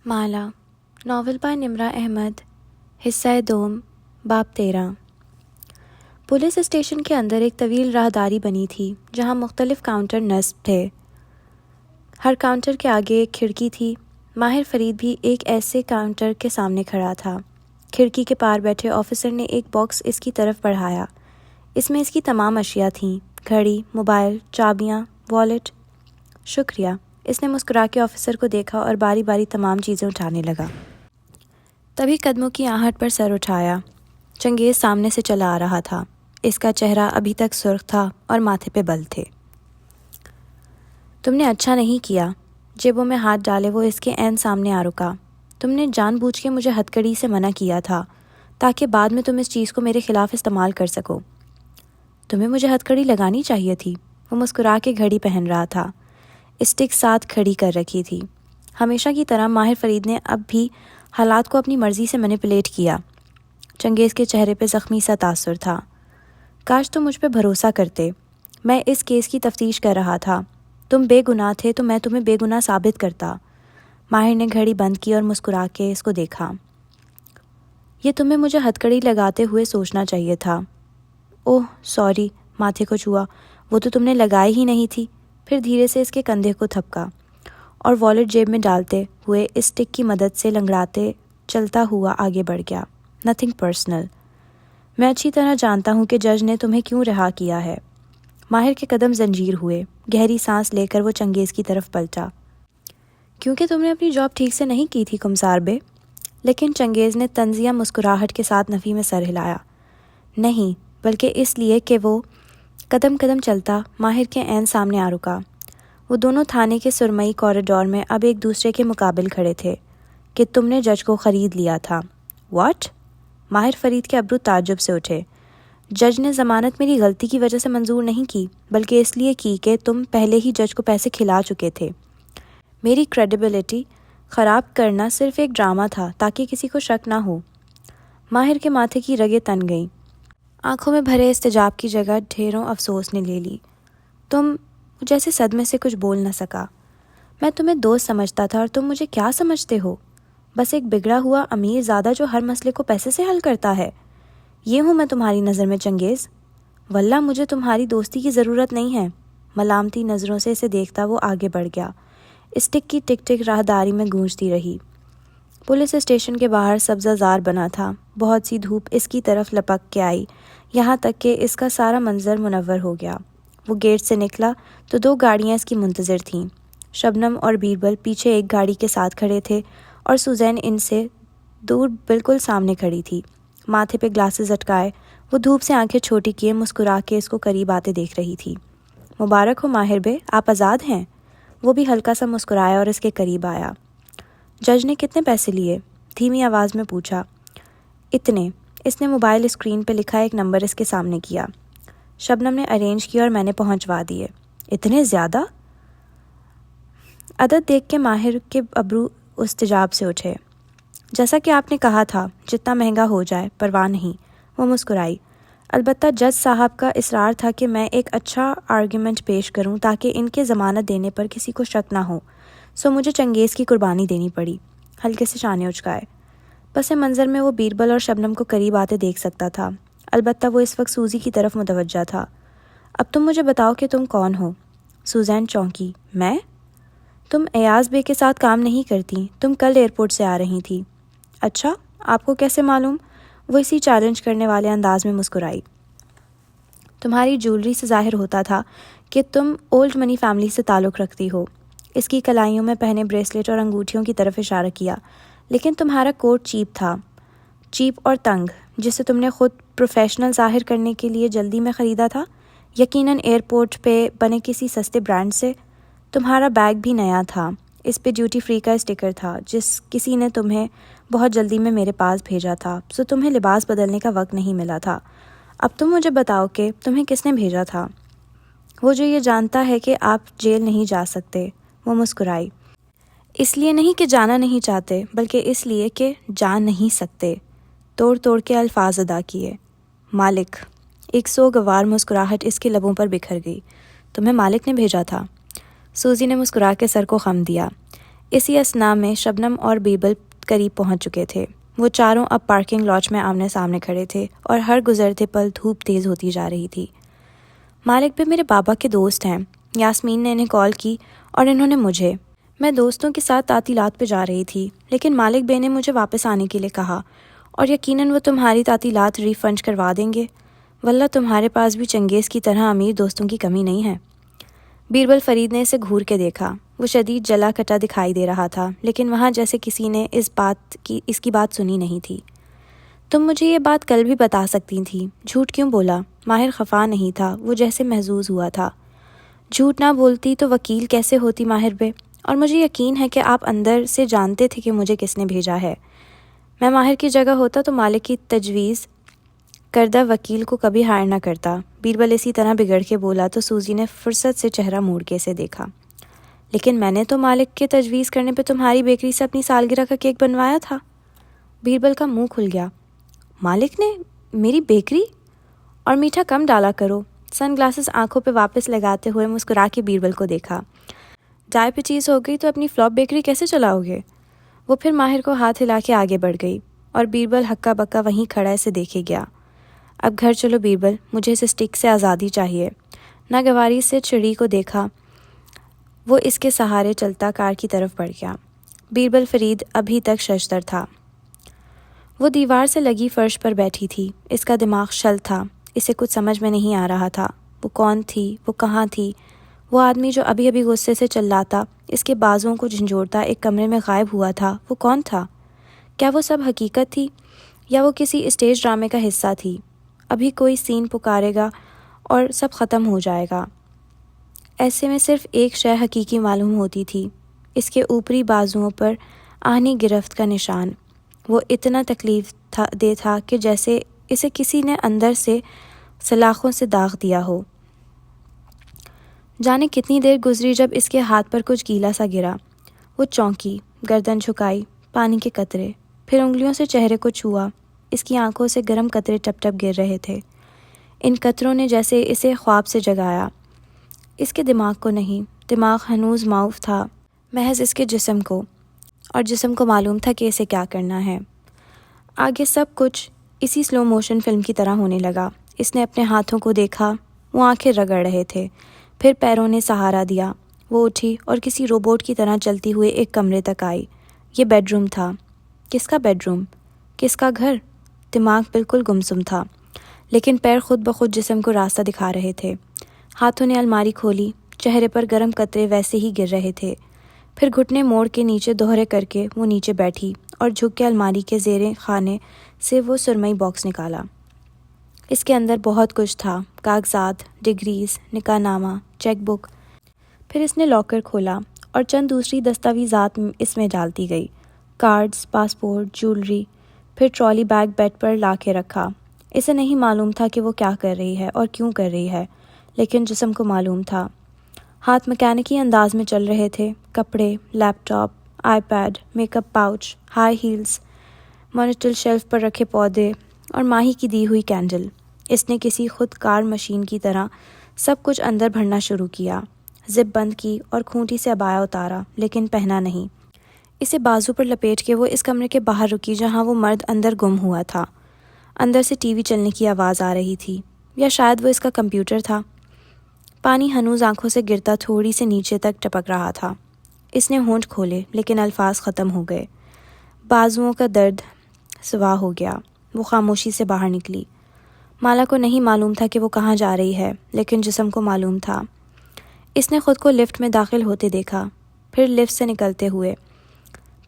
مالا novel bye نمرہ احمد حصہ دوم باب 13۔ پولیس اسٹیشن کے اندر ایک طویل راہداری بنی تھی جہاں مختلف کاؤنٹر نصب تھے۔ ہر کاؤنٹر کے آگے ایک کھڑکی تھی۔ ماہر فرید بھی ایک ایسے کاؤنٹر کے سامنے کھڑا تھا۔ کھڑکی کے پار بیٹھے آفیسر نے ایک باکس اس کی طرف بڑھایا۔ اس میں اس کی تمام اشیاء تھیں، گھڑی، موبائل، چابیاں، والیٹ۔ شکریہ، اس نے مسکرا کے آفیسر کو دیکھا اور باری باری تمام چیزیں اٹھانے لگا۔ تبھی قدموں کی آہٹ پر سر اٹھایا۔ چنگیز سامنے سے چلا آ رہا تھا۔ اس کا چہرہ ابھی تک سرخ تھا اور ماتھے پہ بل تھے۔ تم نے اچھا نہیں کیا۔ جیبوں میں ہاتھ ڈالے وہ اس کے عین سامنے آ رکا۔ تم نے جان بوجھ کے مجھے ہتکڑی سے منع کیا تھا تاکہ بعد میں تم اس چیز کو میرے خلاف استعمال کر سکو۔ تمہیں مجھے ہتکڑی لگانی چاہیے تھی۔ وہ مسکرا کے گھڑی پہن رہا تھا۔ اسٹک ساتھ کھڑی کر رکھی تھی۔ ہمیشہ کی طرح ماہر فرید نے اب بھی حالات کو اپنی مرضی سے مینیپولیٹ کیا۔ چنگیز کے چہرے پہ زخمی سا تاثر تھا۔ کاش تم مجھ پہ بھروسہ کرتے۔ میں اس کیس کی تفتیش کر رہا تھا۔ تم بے گناہ تھے تو میں تمہیں بے گناہ ثابت کرتا۔ ماہر نے گھڑی بند کی اور مسکرا کے اس کو دیکھا۔ یہ تمہیں مجھے ہتکڑی لگاتے ہوئے سوچنا چاہیے تھا۔ اوہ سوری، ماتھے کو چھوا۔ وہ تو تم نے لگائی ہی نہیں تھی۔ پھر دھیرے سے اس کے کندھے کو تھپکا اور والیٹ جیب میں ڈالتے ہوئے اس اسٹک کی مدد سے لنگڑاتے چلتا ہوا آگے بڑھ گیا۔ Nothing personal. میں اچھی طرح جانتا ہوں کہ جج نے تمہیں کیوں رہا کیا ہے۔ ماہر کے قدم زنجیر ہوئے۔ گہری سانس لے کر وہ چنگیز کی طرف پلٹا۔ کیونکہ تم نے اپنی جاب ٹھیک سے نہیں کی تھی کمسار بے۔ لیکن چنگیز نے طنزیہ مسکراہٹ کے ساتھ نفی میں سر ہلایا۔ نہیں، بلکہ اس لیے کہ وہ قدم قدم چلتا ماہر کے عین سامنے آ رکا۔ وہ دونوں تھانے کے سرمئی کوریڈور میں اب ایک دوسرے کے مقابل کھڑے تھے کہ تم نے جج کو خرید لیا تھا۔ واٹ؟ ماہر فرید کے ابرو تعجب سے اٹھے۔ جج نے ضمانت میری غلطی کی وجہ سے منظور نہیں کی، بلکہ اس لیے کی کہ تم پہلے ہی جج کو پیسے کھلا چکے تھے۔ میری کریڈیبلٹی خراب کرنا صرف ایک ڈرامہ تھا تاکہ کسی کو شک نہ ہو۔ ماہر کے ماتھے کی رگیں تن گئیں۔ آنکھوں میں بھرے استجاب کی جگہ ڈھیروں افسوس نے لے لی۔ تم جیسے صدمے سے کچھ بول نہ سکا۔ میں تمہیں دوست سمجھتا تھا اور تم مجھے کیا سمجھتے ہو؟ بس ایک بگڑا ہوا امیر زادہ جو ہر مسئلے کو پیسے سے حل کرتا ہے۔ یہ ہوں میں تمہاری نظر میں چنگیز۔ واللہ مجھے تمہاری دوستی کی ضرورت نہیں ہے۔ ملامتی نظروں سے اسے دیکھتا وہ آگے بڑھ گیا۔ اسٹک کی ٹک ٹک راہداری میں گونجتی رہی۔ پولیس اسٹیشن کے باہر سبزہ زار بنا تھا۔ بہت سی دھوپ اس کی طرف لپک کے آئی، یہاں تک کہ اس کا سارا منظر منور ہو گیا۔ وہ گیٹ سے نکلا تو دو گاڑیاں اس کی منتظر تھیں۔ شبنم اور بیربل پیچھے ایک گاڑی کے ساتھ کھڑے تھے اور سوزین ان سے دور بالکل سامنے کھڑی تھی۔ ماتھے پہ گلاسز اٹکائے وہ دھوپ سے آنکھیں چھوٹی کیے مسکرا کے اس کو قریب آتے دیکھ رہی تھی۔ مبارک ہو ماہر بے، آپ آزاد ہیں؟ وہ بھی ہلکا سا مسکرایا اور اس کے قریب آیا۔ جج نے کتنے پیسے لیے؟ دھیمی آواز میں پوچھا۔ اتنے۔ اس نے موبائل اسکرین پہ لکھا ایک نمبر اس کے سامنے کیا۔ شبنم نے ارینج کیا اور میں نے پہنچوا دیے۔ اتنے زیادہ؟ عدد دیکھ کے ماہر کے ابرو استجاب سے اٹھے۔ جیسا کہ آپ نے کہا تھا، جتنا مہنگا ہو جائے پرواہ نہیں۔ وہ مسکرائی۔ البتہ جج صاحب کا اصرار تھا کہ میں ایک اچھا آرگیومنٹ پیش کروں تاکہ ان کے ضمانت دینے پر کسی کو شک نہ ہو، سو مجھے چنگیز کی قربانی دینی پڑی۔ ہلکے سے شانے اچکائے۔ پس منظر میں وہ بیربل اور شبنم کو قریب آتے دیکھ سکتا تھا، البتہ وہ اس وقت سوزی کی طرف متوجہ تھا۔ اب تم مجھے بتاؤ کہ تم کون ہو؟ سوزین چونکی۔ میں؟ تم ایاز بے کے ساتھ کام نہیں کرتی، تم کل ایئرپورٹ سے آ رہی تھی۔ اچھا، آپ کو کیسے معلوم؟ وہ اسی چیلنج کرنے والے انداز میں مسکرائی۔ تمہاری جیولری سے ظاہر ہوتا تھا کہ تم اولڈ منی فیملی سے تعلق رکھتی ہو۔ اس کی کلائیوں میں پہنے بریسلیٹ اور انگوٹھیوں کی طرف اشارہ کیا۔ لیکن تمہارا کوٹ چیپ تھا، چیپ اور تنگ، جسے تم نے خود پروفیشنل ظاہر کرنے کے لیے جلدی میں خریدا تھا، یقیناً ایئرپورٹ پہ بنے کسی سستے برانڈ سے۔ تمہارا بیگ بھی نیا تھا، اس پہ ڈیوٹی فری کا اسٹکر تھا جس کسی نے تمہیں بہت جلدی میں میرے پاس بھیجا تھا، سو تمہیں لباس بدلنے کا وقت نہیں ملا تھا۔ اب تم مجھے بتاؤ کہ تمہیں کس نے بھیجا تھا؟ وہ جو یہ جانتا ہے کہ آپ جیل نہیں جا سکتے۔ وہ مسکرائی۔ اس لیے نہیں کہ جانا نہیں چاہتے، بلکہ اس لیے کہ جا نہیں سکتے۔ توڑ توڑ کے الفاظ ادا کیے۔ مالک۔ ایک سوگوار مسکراہٹ اس کے لبوں پر بکھر گئی۔ تمہیں مالک نے بھیجا تھا؟ سوزی نے مسکرا کے سر کو خم دیا۔ اسی اثنا میں شبنم اور بیربل قریب پہنچ چکے تھے۔ وہ چاروں اب پارکنگ لاٹ میں آمنے سامنے کھڑے تھے اور ہر گزرتے پل دھوپ تیز ہوتی جا رہی تھی۔ مالک بھی میرے بابا کے دوست ہیں، یاسمین نے انہیں کال کی اور انہوں نے مجھے۔ میں دوستوں کے ساتھ تعطیلات پہ جا رہی تھی، لیکن مالک بے نے مجھے واپس آنے کے لیے کہا اور یقیناً وہ تمہاری تعطیلات ری فنڈ کروا دیں گے۔ واللہ تمہارے پاس بھی چنگیز کی طرح امیر دوستوں کی کمی نہیں ہے۔ بیربل فرید نے اسے گھور کے دیکھا۔ وہ شدید جلا کٹا دکھائی دے رہا تھا، لیکن وہاں جیسے کسی نے اس کی بات سنی نہیں تھی۔ تم مجھے یہ بات کل بھی بتا سکتی تھی، جھوٹ کیوں بولا؟ ماہر خفا نہیں تھا، وہ جیسے محظوظ ہوا تھا۔ جھوٹ نہ بولتی تو وکیل کیسے ہوتی ماہر بے؟ اور مجھے یقین ہے کہ آپ اندر سے جانتے تھے کہ مجھے کس نے بھیجا ہے۔ میں ماہر کی جگہ ہوتا تو مالک کی تجویز کردہ وکیل کو کبھی ہائر نہ کرتا۔ بیربل اسی طرح بگڑ کے بولا تو سوزی نے فرصت سے چہرہ موڑ کے اسے دیکھا۔ لیکن میں نے تو مالک کے تجویز کرنے پہ تمہاری بیکری سے اپنی سالگرہ کا کیک بنوایا تھا۔ بیربل کا منہ کھل گیا۔ مالک نے؟ میری بیکری؟ اور میٹھا کم ڈالا کرو۔ سن گلاسز آنکھوں پہ واپس لگاتے ہوئے مسکرا کے بیربل کو دیکھا۔ ڈائبٹیز ہو گئی تو اپنی فلاپ بیکری کیسے چلاؤ گے؟ وہ پھر ماہر کو ہاتھ ہلا کے آگے بڑھ گئی اور بیربل ہکا بکا وہیں کھڑا اسے دیکھے گیا۔ اب گھر چلو بیربل، مجھے اس اسٹک سے آزادی چاہیے۔ ناگواری سے چڑی کو دیکھا، وہ اس کے سہارے چلتا کار کی طرف بڑھ گیا۔ بیربل فرید ابھی تک ششدر تھا۔ وہ دیوار سے لگی فرش پر بیٹھی تھی، اس کا دماغ شل تھا، اسے کچھ سمجھ میں نہیں آ رہا تھا۔ وہ کون تھی؟ وہ کہاں تھی؟ وہ آدمی جو ابھی ابھی غصے سے چلاتا، اس کے بازوؤں کو جھنجھوڑتا ایک کمرے میں غائب ہوا تھا، وہ کون تھا؟ کیا وہ سب حقیقت تھی یا وہ کسی اسٹیج ڈرامے کا حصہ تھی؟ ابھی کوئی سین پکارے گا اور سب ختم ہو جائے گا۔ ایسے میں صرف ایک شے حقیقی معلوم ہوتی تھی، اس کے اوپری بازوؤں پر آہنی گرفت کا نشان۔ وہ اتنا تکلیف دہ تھا کہ جیسے اسے کسی نے اندر سے سلاخوں سے داغ دیا ہو۔ جانے کتنی دیر گزری جب اس کے ہاتھ پر کچھ گیلا سا گرا۔ وہ چونکی، گردن جھکائی، پانی کے قطرے، پھر انگلیوں سے چہرے کو چھوا۔ اس کی آنکھوں سے گرم قطرے ٹپ ٹپ گر رہے تھے۔ ان قطروں نے جیسے اسے خواب سے جگایا۔ اس کے دماغ کو نہیں، دماغ ہنوز معاف تھا، محض اس کے جسم کو، اور جسم کو معلوم تھا کہ اسے کیا کرنا ہے۔ آگے سب کچھ اسی سلو موشن فلم کی طرح ہونے لگا۔ اس نے اپنے ہاتھوں کو دیکھا، وہ آنکھیں رگڑ رہے تھے، پھر پیروں نے سہارا دیا۔ وہ اٹھی اور کسی روبوٹ کی طرح چلتی ہوئے ایک کمرے تک آئی۔ یہ بیڈ روم تھا۔ کس کا بیڈ روم؟ کس کا گھر؟ دماغ بالکل گمسم تھا، لیکن پیر خود بخود جسم کو راستہ دکھا رہے تھے۔ ہاتھوں نے الماری کھولی، چہرے پر گرم قطرے ویسے ہی گر رہے تھے۔ پھر گھٹنے موڑ کے نیچے دوہرے کر کے وہ نیچے بیٹھی اور جھک کے الماری کے زیریں خانے سے وہ سرمئی باکس نکالا۔ اس کے اندر بہت کچھ تھا، کاغذات، ڈگریز، نکاح نامہ، چیک بک۔ پھر اس نے لاکر کھولا اور چند دوسری دستاویزات اس میں ڈالتی گئی، کارڈز، پاسپورٹ، جولری۔ پھر ٹرالی بیگ بیڈ پر لا کے رکھا۔ اسے نہیں معلوم تھا کہ وہ کیا کر رہی ہے اور کیوں کر رہی ہے، لیکن جسم کو معلوم تھا۔ ہاتھ مکینکی انداز میں چل رہے تھے، کپڑے، laptop, iPad, makeup pouch, high heels, mantel shelf پر رکھے پودے اور ماہی کی دی ہوئی کینڈل۔ اس نے کسی خود کار مشین کی طرح سب کچھ اندر بھرنا شروع کیا، زپ بند کی اور کھونٹی سے عبایا اتارا، لیکن پہنا نہیں۔ اسے بازو پر لپیٹ کے وہ اس کمرے کے باہر رکی جہاں وہ مرد اندر گم ہوا تھا۔ اندر سے ٹی وی چلنے کی آواز آ رہی تھی، یا شاید وہ اس کا کمپیوٹر تھا۔ پانی ہنوز آنکھوں سے گرتا تھوڑی سے نیچے تک ٹپک رہا تھا۔ اس نے ہونٹ کھولے، لیکن الفاظ ختم ہو گئے۔ بازوؤں کا درد سوا ہو گیا۔ وہ خاموشی سے باہر نکلی۔ مالا کو نہیں معلوم تھا کہ وہ کہاں جا رہی ہے، لیکن جسم کو معلوم تھا۔ اس نے خود کو لفٹ میں داخل ہوتے دیکھا، پھر لفٹ سے نکلتے ہوئے،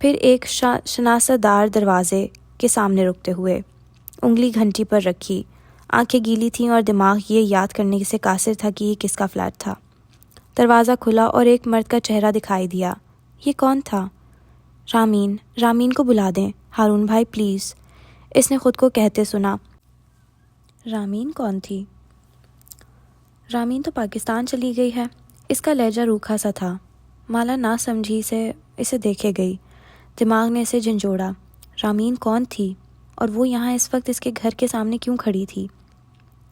پھر ایک شناسہ دار دروازے کے سامنے رکتے ہوئے، انگلی گھنٹی پر رکھی۔ آنکھیں گیلی تھیں اور دماغ یہ یاد کرنے سے قاصر تھا کہ یہ کس کا فلیٹ تھا۔ دروازہ کھلا اور ایک مرد کا چہرہ دکھائی دیا۔ یہ کون تھا؟ رامین، رامین کو بلا دیں، ہارون بھائی پلیز، اس نے خود کو کہتے سنا۔ رامین کون تھی؟ رامین تو پاکستان چلی گئی ہے۔ اس کا لہجہ روکھا سا تھا۔ مالا نہ سمجھی سے اسے دیکھے گئی۔ دماغ نے اسے جھنجھوڑا۔ رامین کون تھی؟ اور وہ یہاں اس وقت اس کے گھر کے سامنے کیوں کھڑی تھی؟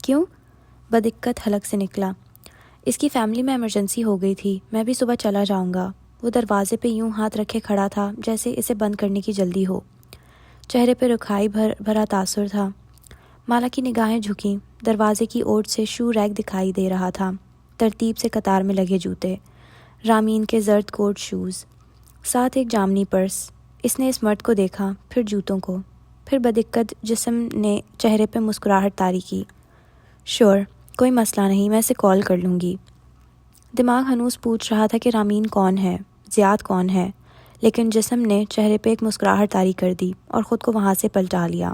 کیوں؟ بدقت حلق سے نکلا۔ اس کی فیملی میں ایمرجنسی ہو گئی تھی، میں بھی صبح چلا جاؤں گا۔ وہ دروازے پہ یوں ہاتھ رکھے کھڑا تھا جیسے اسے بند کرنے کی جلدی ہو۔ چہرے پہ رکھائی بھرا تاثر تھا۔ مالا کی نگاہیں جھکیں۔ دروازے کی اوٹ سے شو ریک دکھائی دے رہا تھا، ترتیب سے قطار میں لگے جوتے، رامین کے زرد کوٹ شوز، ساتھ ایک جامنی پرس۔ اس نے اس مرد کو دیکھا، پھر جوتوں کو، پھر بدقت جسم نے چہرے پہ مسکراہٹ طاری کی۔ شور، کوئی مسئلہ نہیں، میں اسے کال کر لوں گی۔ دماغ ہنوز پوچھ رہا تھا کہ رامین کون ہے، زیاد کون ہے، لیکن جسم نے چہرے پہ ایک مسکراہٹ طاری کر دی اور خود کو وہاں سے پلٹا لیا۔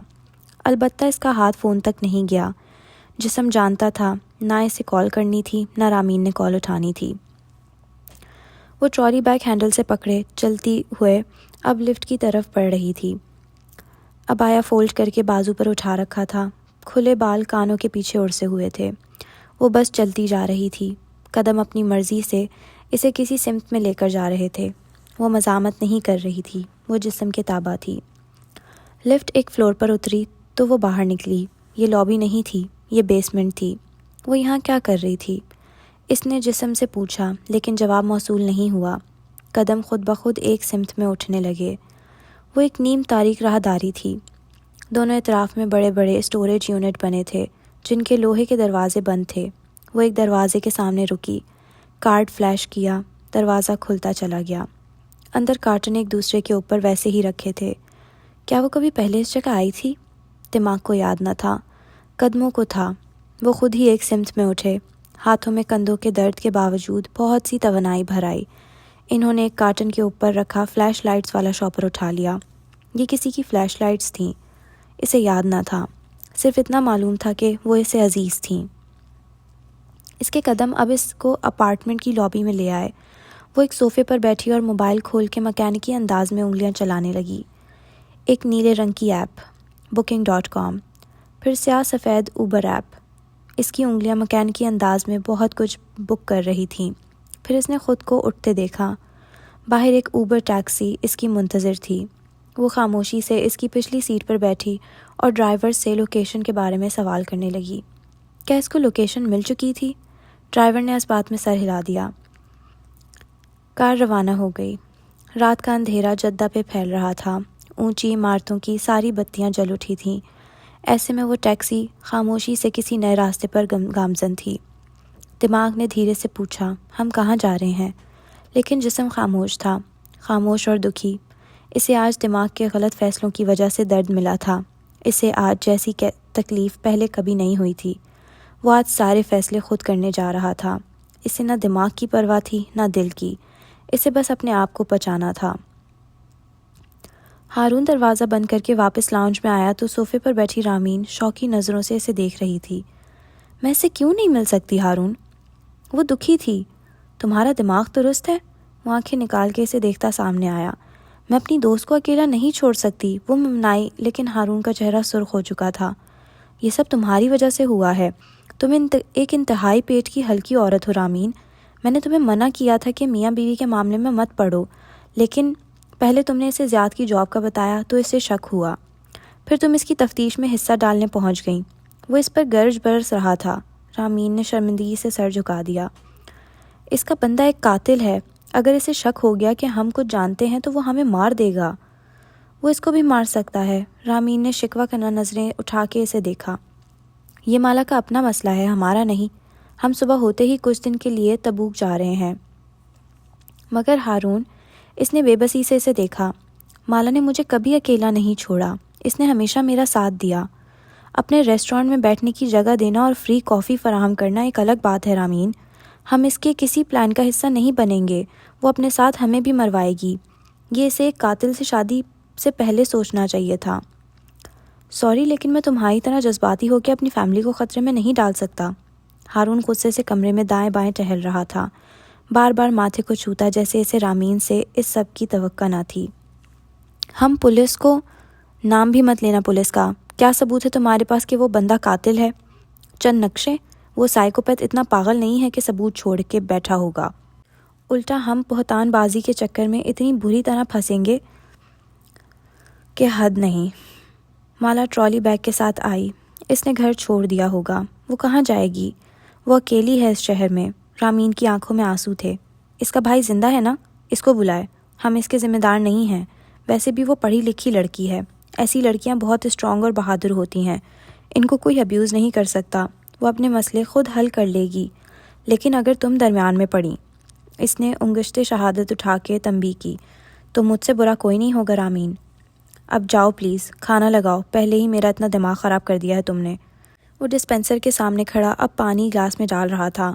البتہ اس کا ہاتھ فون تک نہیں گیا۔ جسم جانتا تھا نہ اسے کال کرنی تھی، نہ رامین نے کال اٹھانی تھی۔ وہ ٹرالی بیگ ہینڈل سے پکڑے چلتی ہوئے اب لفٹ کی طرف بڑھ رہی تھی۔ عبایا فولڈ کر کے بازو پر اٹھا رکھا تھا، کھلے بال کانوں کے پیچھے اڑ سے ہوئے تھے۔ وہ بس چلتی جا رہی تھی، قدم اپنی مرضی سے اسے کسی سمت میں لے کر جا رہے تھے۔ وہ مزاحمت نہیں کر رہی تھی، وہ جسم کے تابع تھی۔ لفٹ ایک فلور پر اتری تو وہ باہر نکلی۔ یہ لابی نہیں تھی، یہ بیسمنٹ تھی۔ وہ یہاں کیا کر رہی تھی؟ اس نے جسم سے پوچھا، لیکن جواب موصول نہیں ہوا۔ قدم خود بخود ایک سمت میں اٹھنے لگے۔ وہ ایک نیم تاریک راہداری تھی۔ دونوں اطراف میں بڑے بڑے اسٹوریج یونٹ بنے تھے جن کے لوہے کے دروازے بند تھے۔ وہ ایک دروازے کے سامنے رکی، کارڈ فلیش کیا، دروازہ کھلتا چلا گیا۔ اندر کارٹن ایک دوسرے کے اوپر ویسے ہی رکھے تھے۔ کیا وہ کبھی پہلے اس جگہ آئی تھی؟ دماغ کو یاد نہ تھا، قدموں کو تھا۔ وہ خود ہی ایک سمت میں اٹھے، ہاتھوں میں کندھوں کے درد کے باوجود بہت سی توانائی بھر آئی۔ انہوں نے ایک کارٹن کے اوپر رکھا فلیش لائٹس والا شاپر اٹھا لیا۔ یہ کسی کی فلیش لائٹس تھیں۔ اسے یاد نہ تھا، صرف اتنا معلوم تھا کہ وہ اسے عزیز تھیں۔ اس کے قدم اب اس کو اپارٹمنٹ کی لابی میں لے آئے۔ وہ ایک صوفے پر بیٹھی اور موبائل کھول کے مکینکی انداز میں انگلیاں چلانے لگی۔ ایک نیلے رنگ کی ایپ، booking.com، پھر سیاہ سفید اوبر ایپ۔ اس کی انگلیاں مکینکی انداز میں بہت کچھ بک کر رہی تھیں۔ پھر اس نے خود کو اٹھتے دیکھا۔ باہر ایک اوبر ٹیکسی اس کی منتظر تھی۔ وہ خاموشی سے اس کی پچھلی سیٹ پر بیٹھی اور ڈرائیور سے لوکیشن کے بارے میں سوال کرنے لگی۔ کیا اس کو لوکیشن مل چکی تھی؟ ڈرائیور نے اس بات میں سر ہلا دیا۔ کار روانہ ہو گئی۔ رات کا اندھیرا جدہ پہ پھیل رہا تھا۔ اونچی عمارتوں کی ساری بتیاں جل اٹھی تھیں۔ ایسے میں وہ ٹیکسی خاموشی سے کسی نئے راستے پر گامزن تھی۔ دماغ نے دھیرے سے پوچھا، ہم کہاں جا رہے ہیں؟ لیکن جسم خاموش تھا، خاموش اور دکھی۔ اسے آج دماغ کے غلط فیصلوں کی وجہ سے درد ملا تھا۔ اسے آج جیسی تکلیف پہلے کبھی نہیں ہوئی تھی۔ وہ آج سارے فیصلے خود کرنے جا رہا تھا۔ اسے نہ دماغ کی پرواہ تھی، نہ دل کی۔ اسے بس اپنے آپ کو بچانا تھا۔ ہارون دروازہ بند کر کے واپس لاؤنج میں آیا تو صوفے پر بیٹھی رامین شوقی نظروں سے اسے دیکھ رہی تھی۔ میں اسے کیوں نہیں مل سکتی ہارون؟ وہ دکھی تھی۔ تمہارا دماغ درست ہے؟ وہ آنکھیں نکال کے اسے دیکھتا سامنے آیا۔ میں اپنی دوست کو اکیلا نہیں چھوڑ سکتی، وہ منائی، لیکن ہارون کا چہرہ سرخ ہو چکا تھا۔ یہ سب تمہاری وجہ سے ہوا ہے۔ تم ایک انتہائی پیٹ کی ہلکی عورت ہو رامین۔ میں نے تمہیں منع کیا تھا کہ میاں بیوی کے معاملے میں مت پڑو، لیکن پہلے تم نے اسے زیاد کی جاب کا بتایا تو اسے شک ہوا، پھر تم اس کی تفتیش میں حصہ ڈالنے پہنچ گئیں۔ وہ اس پر گرج برس رہا تھا۔ رامین نے شرمندگی سے سر جھکا دیا۔ اس کا بندہ ایک قاتل ہے۔ اگر اسے شک ہو گیا کہ ہم کچھ جانتے ہیں تو وہ ہمیں مار دے گا۔ وہ اس کو بھی مار سکتا ہے۔ رامین نے شکوہ کرنا نظریں اٹھا کے اسے دیکھا۔ یہ مالا کا اپنا مسئلہ ہے، ہمارا نہیں۔ ہم صبح ہوتے ہی کچھ دن کے لیے تبوک جا رہے ہیں۔ مگر ہارون، اس نے بے بسی سے اسے دیکھا، مالا نے مجھے کبھی اکیلا نہیں چھوڑا۔ اس نے ہمیشہ میرا ساتھ دیا۔ اپنے ریسٹورانٹ میں بیٹھنے کی جگہ دینا اور فری کافی فراہم کرنا ایک الگ بات ہے رامین۔ ہم اس کے کسی پلان کا حصہ نہیں بنیں گے۔ وہ اپنے ساتھ ہمیں بھی مروائے گی۔ یہ اسے ایک قاتل سے شادی سے پہلے سوچنا چاہیے تھا۔ سوری، لیکن میں تمہاری طرح جذباتی ہو کے اپنی فیملی کو خطرے میں نہیں ڈال سکتا۔ ہارون غصے سے کمرے میں دائیں بائیں ٹہل رہا تھا، بار بار ماتھے کو چھوتا جیسے اسے رامین سے اس سب کی توقع نہ تھی۔ ہم پولیس کو، نام بھی مت لینا پولیس کا۔ کیا ثبوت ہے تمہارے پاس کہ وہ بندہ قاتل ہے؟ چند نقشے؟ وہ سائیکوپیتھ اتنا پاگل نہیں ہے کہ ثبوت چھوڑ کے بیٹھا ہوگا۔ الٹا ہم بہتان بازی کے چکر میں اتنی بری طرح پھنسیں گے کہ حد نہیں۔ مالا ٹرالی بیگ کے ساتھ آئی۔ اس نے گھر چھوڑ دیا ہوگا۔ وہ کہاں جائے گی؟ وہ اکیلی ہے اس شہر میں۔ رامین کی آنکھوں میں آنسو تھے۔ اس کا بھائی زندہ ہے نا؟ اس کو بلائے، ہم اس کے ذمہ دار نہیں ہیں۔ ویسے بھی وہ پڑھی لکھی لڑکی ہے، ایسی لڑکیاں بہت اسٹرانگ اور بہادر ہوتی ہیں، ان کو کوئی ابیوز نہیں کر سکتا، وہ اپنے مسئلے خود حل کر لے گی۔ لیکن اگر تم درمیان میں پڑی، اس نے انگشت شہادت اٹھا کے تنبیہ کی، تو مجھ سے برا کوئی نہیں ہوگا رامین۔ اب جاؤ پلیز، کھانا لگاؤ، پہلے ہی میرا اتنا دماغ خراب کر دیا ہے تم نے۔ وہ ڈسپینسر کے سامنے کھڑا اب پانی گلاس میں ڈال رہا تھا۔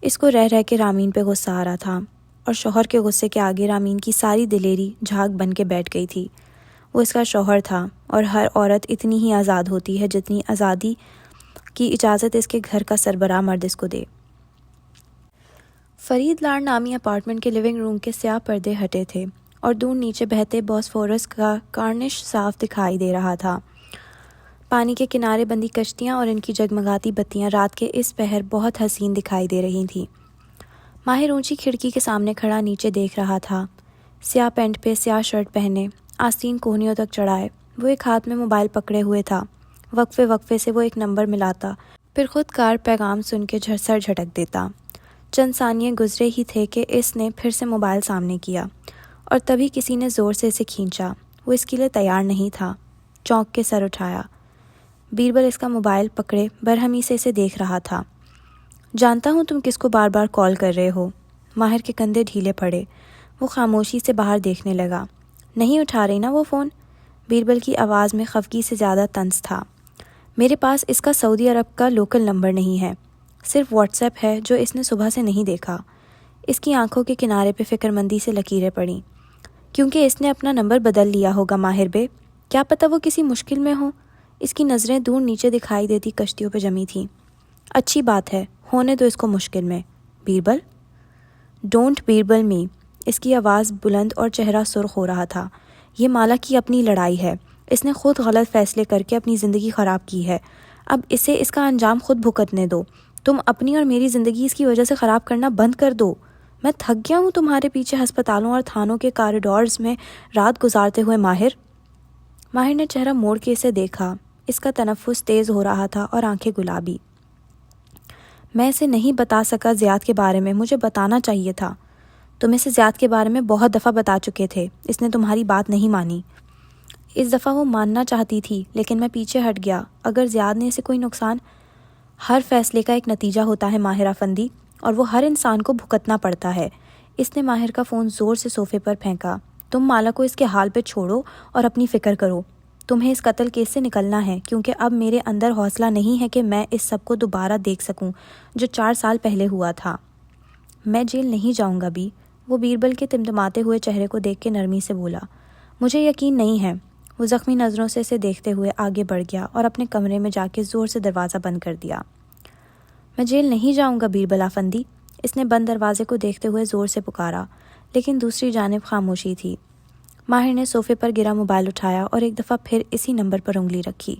اس کو رہ رہ کے رامین پہ غصہ آ رہا تھا، اور شوہر کے غصے کے آگے رامین کی ساری دلیری جھاگ بن کے بیٹھ گئی تھی۔ وہ اس کا شوہر تھا، اور ہر عورت اتنی ہی آزاد ہوتی ہے جتنی آزادی کی اجازت اس کے گھر کا سربراہ مرد اس کو دے۔ فرید لار نامی اپارٹمنٹ کے لیونگ روم کے سیاہ پردے ہٹے تھے، اور دور نیچے بہتے بوسفورس کا کارنش صاف دکھائی دے رہا تھا۔ پانی کے کنارے بندی کشتیاں اور ان کی جگمگاتی بتیاں رات کے اس پہر بہت حسین دکھائی دے رہی تھیں۔ ماہر اونچی کھڑکی کے سامنے کھڑا نیچے دیکھ رہا تھا۔ سیاہ پینٹ پہ سیاہ شرٹ پہنے، آستین کوہنیوں تک چڑھائے، وہ ایک ہاتھ میں موبائل پکڑے ہوئے تھا۔ وقفے وقفے سے وہ ایک نمبر ملاتا، پھر خود کار پیغام سن کے سر جھٹک دیتا۔ چند ثانیے گزرے ہی تھے کہ اس نے پھر سے موبائل سامنے کیا، اور تبھی کسی نے زور سے اسے کھینچا۔ وہ اس کے لیے تیار نہیں تھا، چونک کے سر اٹھایا۔ بیربل اس کا موبائل پکڑے برہمی سے اسے دیکھ رہا تھا۔ جانتا ہوں تم کس کو بار بار کال کر رہے ہو۔ ماہر کے کندھے ڈھیلے پڑے، وہ خاموشی سے باہر دیکھنے لگا۔ نہیں اٹھا رہی نا وہ فون؟ بیربل کی آواز میں خفگی سے زیادہ طنز تھا۔ میرے پاس اس کا سعودی عرب کا لوکل نمبر نہیں ہے، صرف واٹس ایپ ہے جو اس نے صبح سے نہیں دیکھا۔ اس کی آنکھوں کے کنارے پہ فکر مندی سے لکیریں پڑیں۔ کیونکہ اس نے اپنا نمبر بدل لیا ہوگا ماہر بے، کیا پتہ وہ کسی مشکل میں ہو۔ اس کی نظریں دور نیچے دکھائی دیتی کشتیوں پہ جمی تھیں۔ اچھی بات ہے، ہونے دو اس کو مشکل میں۔ بیربل، ڈونٹ بیربل می۔ اس کی آواز بلند اور چہرہ سرخ ہو رہا تھا۔ یہ مالا کی اپنی لڑائی ہے، اس نے خود غلط فیصلے کر کے اپنی زندگی خراب کی ہے، اب اسے اس کا انجام خود بھگتنے دو۔ تم اپنی اور میری زندگی اس کی وجہ سے خراب کرنا بند کر دو۔ میں تھک گیا ہوں تمہارے پیچھے ہسپتالوں اور تھانوں کے کاریڈورز میں رات گزارتے ہوئے۔ ماہر نے چہرہ موڑ کے اسے دیکھا، اس کا تنفس تیز ہو رہا تھا اور آنکھیں گلابی۔ میں اسے نہیں بتا سکا زیاد کے بارے میں، مجھے بتانا چاہیے تھا۔ تم اسے زیاد کے بارے میں بہت دفعہ بتا چکے تھے، اس نے تمہاری بات نہیں مانی۔ اس دفعہ وہ ماننا چاہتی تھی، لیکن میں پیچھے ہٹ گیا۔ اگر زیاد نے اسے کوئی نقصان، ہر فیصلے کا ایک نتیجہ ہوتا ہے ماہر افندی، اور وہ ہر انسان کو بھگتنا پڑتا ہے۔ اس نے ماہر کا فون زور سے صوفے پر پھینکا۔ تم مالا کو اس کے حال پہ چھوڑو اور اپنی فکر کرو۔ تمہیں اس قتل کیس سے نکلنا ہے، کیونکہ اب میرے اندر حوصلہ نہیں ہے کہ میں اس سب کو دوبارہ دیکھ سکوں جو 4 سال پہلے ہوا تھا۔ میں جیل نہیں جاؤں گا بھی، وہ بیربل کے تمتماتے ہوئے چہرے کو دیکھ کے نرمی سے بولا۔ مجھے یقین نہیں ہے۔ وہ زخمی نظروں سے اسے دیکھتے ہوئے آگے بڑھ گیا اور اپنے کمرے میں جا کے زور سے دروازہ بند کر دیا۔ میں جیل نہیں جاؤں گا بیربل افندی، اس نے بند دروازے کو دیکھتے ہوئے زور سے پکارا، لیکن دوسری جانب خاموشی تھی۔ ماہر نے صوفے پر گرا موبائل اٹھایا اور ایک دفعہ پھر اسی نمبر پر انگلی رکھی،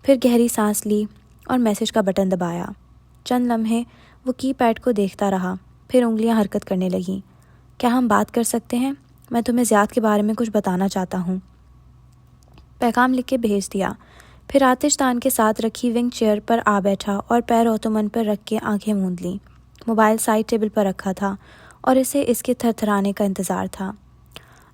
پھر گہری سانس لی اور میسج کا بٹن دبایا۔ چند لمحے وہ کی پیڈ کو دیکھتا رہا، پھر انگلیاں حرکت کرنے لگیں۔ کیا ہم بات کر سکتے ہیں؟ میں تمہیں زیاد کے بارے میں کچھ بتانا چاہتا ہوں۔ پیغام لکھ کے بھیج دیا، پھر آتش دان کے ساتھ رکھی ونگ چیئر پر آ بیٹھا اور پیر اوتومن پر رکھ کے آنکھیں موند لیں۔ موبائل سائڈ ٹیبل پر رکھا تھا اور اسے اس کے تھرتھرانے کا انتظار تھا۔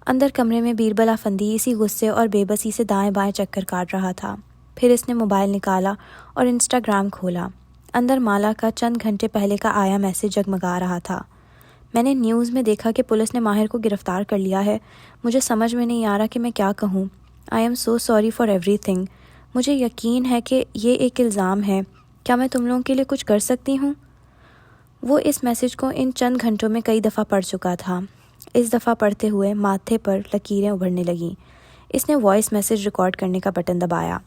اندر کمرے میں بیربل افندی اسی غصے اور بے بسی سے دائیں بائیں چکر کاٹ رہا تھا۔ پھر اس نے موبائل نکالا اور انسٹاگرام کھولا۔ اندر مالا کا چند گھنٹے پہلے کا آیا میسج جگمگا رہا تھا۔ میں نے نیوز میں دیکھا کہ پولیس نے ماہر کو گرفتار کر لیا ہے۔ مجھے سمجھ میں نہیں آ رہا کہ میں کیا کہوں۔ آئی am so sorry for every thing. مجھے یقین ہے کہ یہ ایک الزام ہے۔ کیا میں تم لوگوں کے لیے کچھ کر سکتی ہوں؟ وہ اس میسج کو ان چند گھنٹوں میں کئی دفعہ پڑھ چکا تھا۔ اس دفعہ پڑھتے ہوئے ماتھے پر لکیریں ابھرنے لگیں۔ اس نے وائس میسج ریکارڈ کرنے کا بٹن دبایا۔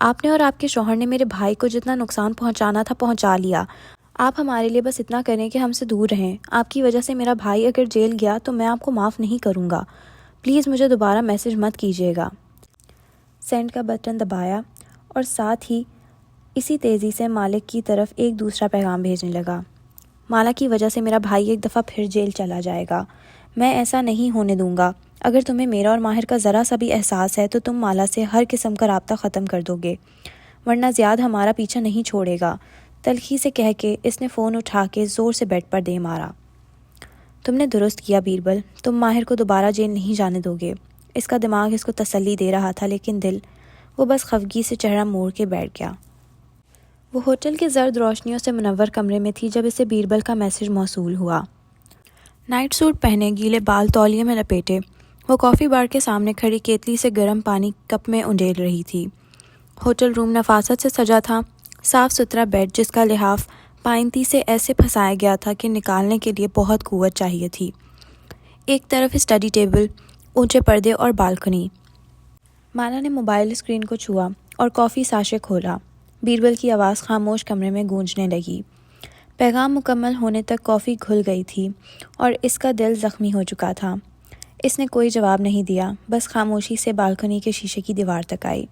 آپ نے اور آپ کے شوہر نے میرے بھائی کو جتنا نقصان پہنچانا تھا پہنچا لیا۔ آپ ہمارے لیے بس اتنا کریں کہ ہم سے دور رہیں۔ آپ کی وجہ سے میرا بھائی اگر جیل گیا تو میں آپ کو معاف نہیں کروں گا۔ پلیز مجھے دوبارہ میسج مت کیجیے گا۔ سینڈ کا بٹن دبایا اور ساتھ ہی اسی تیزی سے مالک کی طرف ایک دوسرا پیغام بھیجنے لگا۔ مالا کی وجہ سے میرا بھائی ایک دفعہ پھر جیل چلا جائے گا۔ میں ایسا نہیں ہونے دوں گا۔ اگر تمہیں میرا اور ماہر کا ذرا سا بھی احساس ہے تو تم مالا سے ہر قسم کا رابطہ ختم کر دو گے، ورنہ زیاد ہمارا پیچھا نہیں چھوڑے گا۔ تلخی سے کہہ کے اس نے فون اٹھا کے زور سے بیڈ پر دے مارا۔ تم نے درست کیا بیربل، تم ماہر کو دوبارہ جیل نہیں جانے دو گے۔ اس کا دماغ اس کو تسلی دے رہا تھا، لیکن دل، وہ بس خفگی سے چہرہ موڑ کے بیٹھ گیا۔ وہ ہوٹل کے زرد روشنیوں سے منور کمرے میں تھی جب اسے بیربل کا میسج موصول ہوا۔ نائٹ سوٹ پہنے، گیلے بال تولیے میں لپیٹے، وہ کافی بار کے سامنے کھڑی کیتلی سے گرم پانی کپ میں انڈیل رہی تھی۔ ہوٹل روم نفاست سے سجا تھا، صاف ستھرا بیڈ جس کا لحاف پائنتی سے ایسے پھنسایا گیا تھا کہ نکالنے کے لیے بہت قوت چاہیے تھی۔ ایک طرف اسٹڈی ٹیبل، اونچے پردے اور بالکنی۔ مالا نے موبائل اسکرین کو چھوا اور کافی ساشے کھولا۔ بیربل کی آواز خاموش کمرے میں گونجنے لگی۔ پیغام مکمل ہونے تک کافی گھل گئی تھی اور اس کا دل زخمی ہو چکا تھا۔ اس نے کوئی جواب نہیں دیا، بس خاموشی سے بالکنی کے شیشے کی دیوار تک آئی۔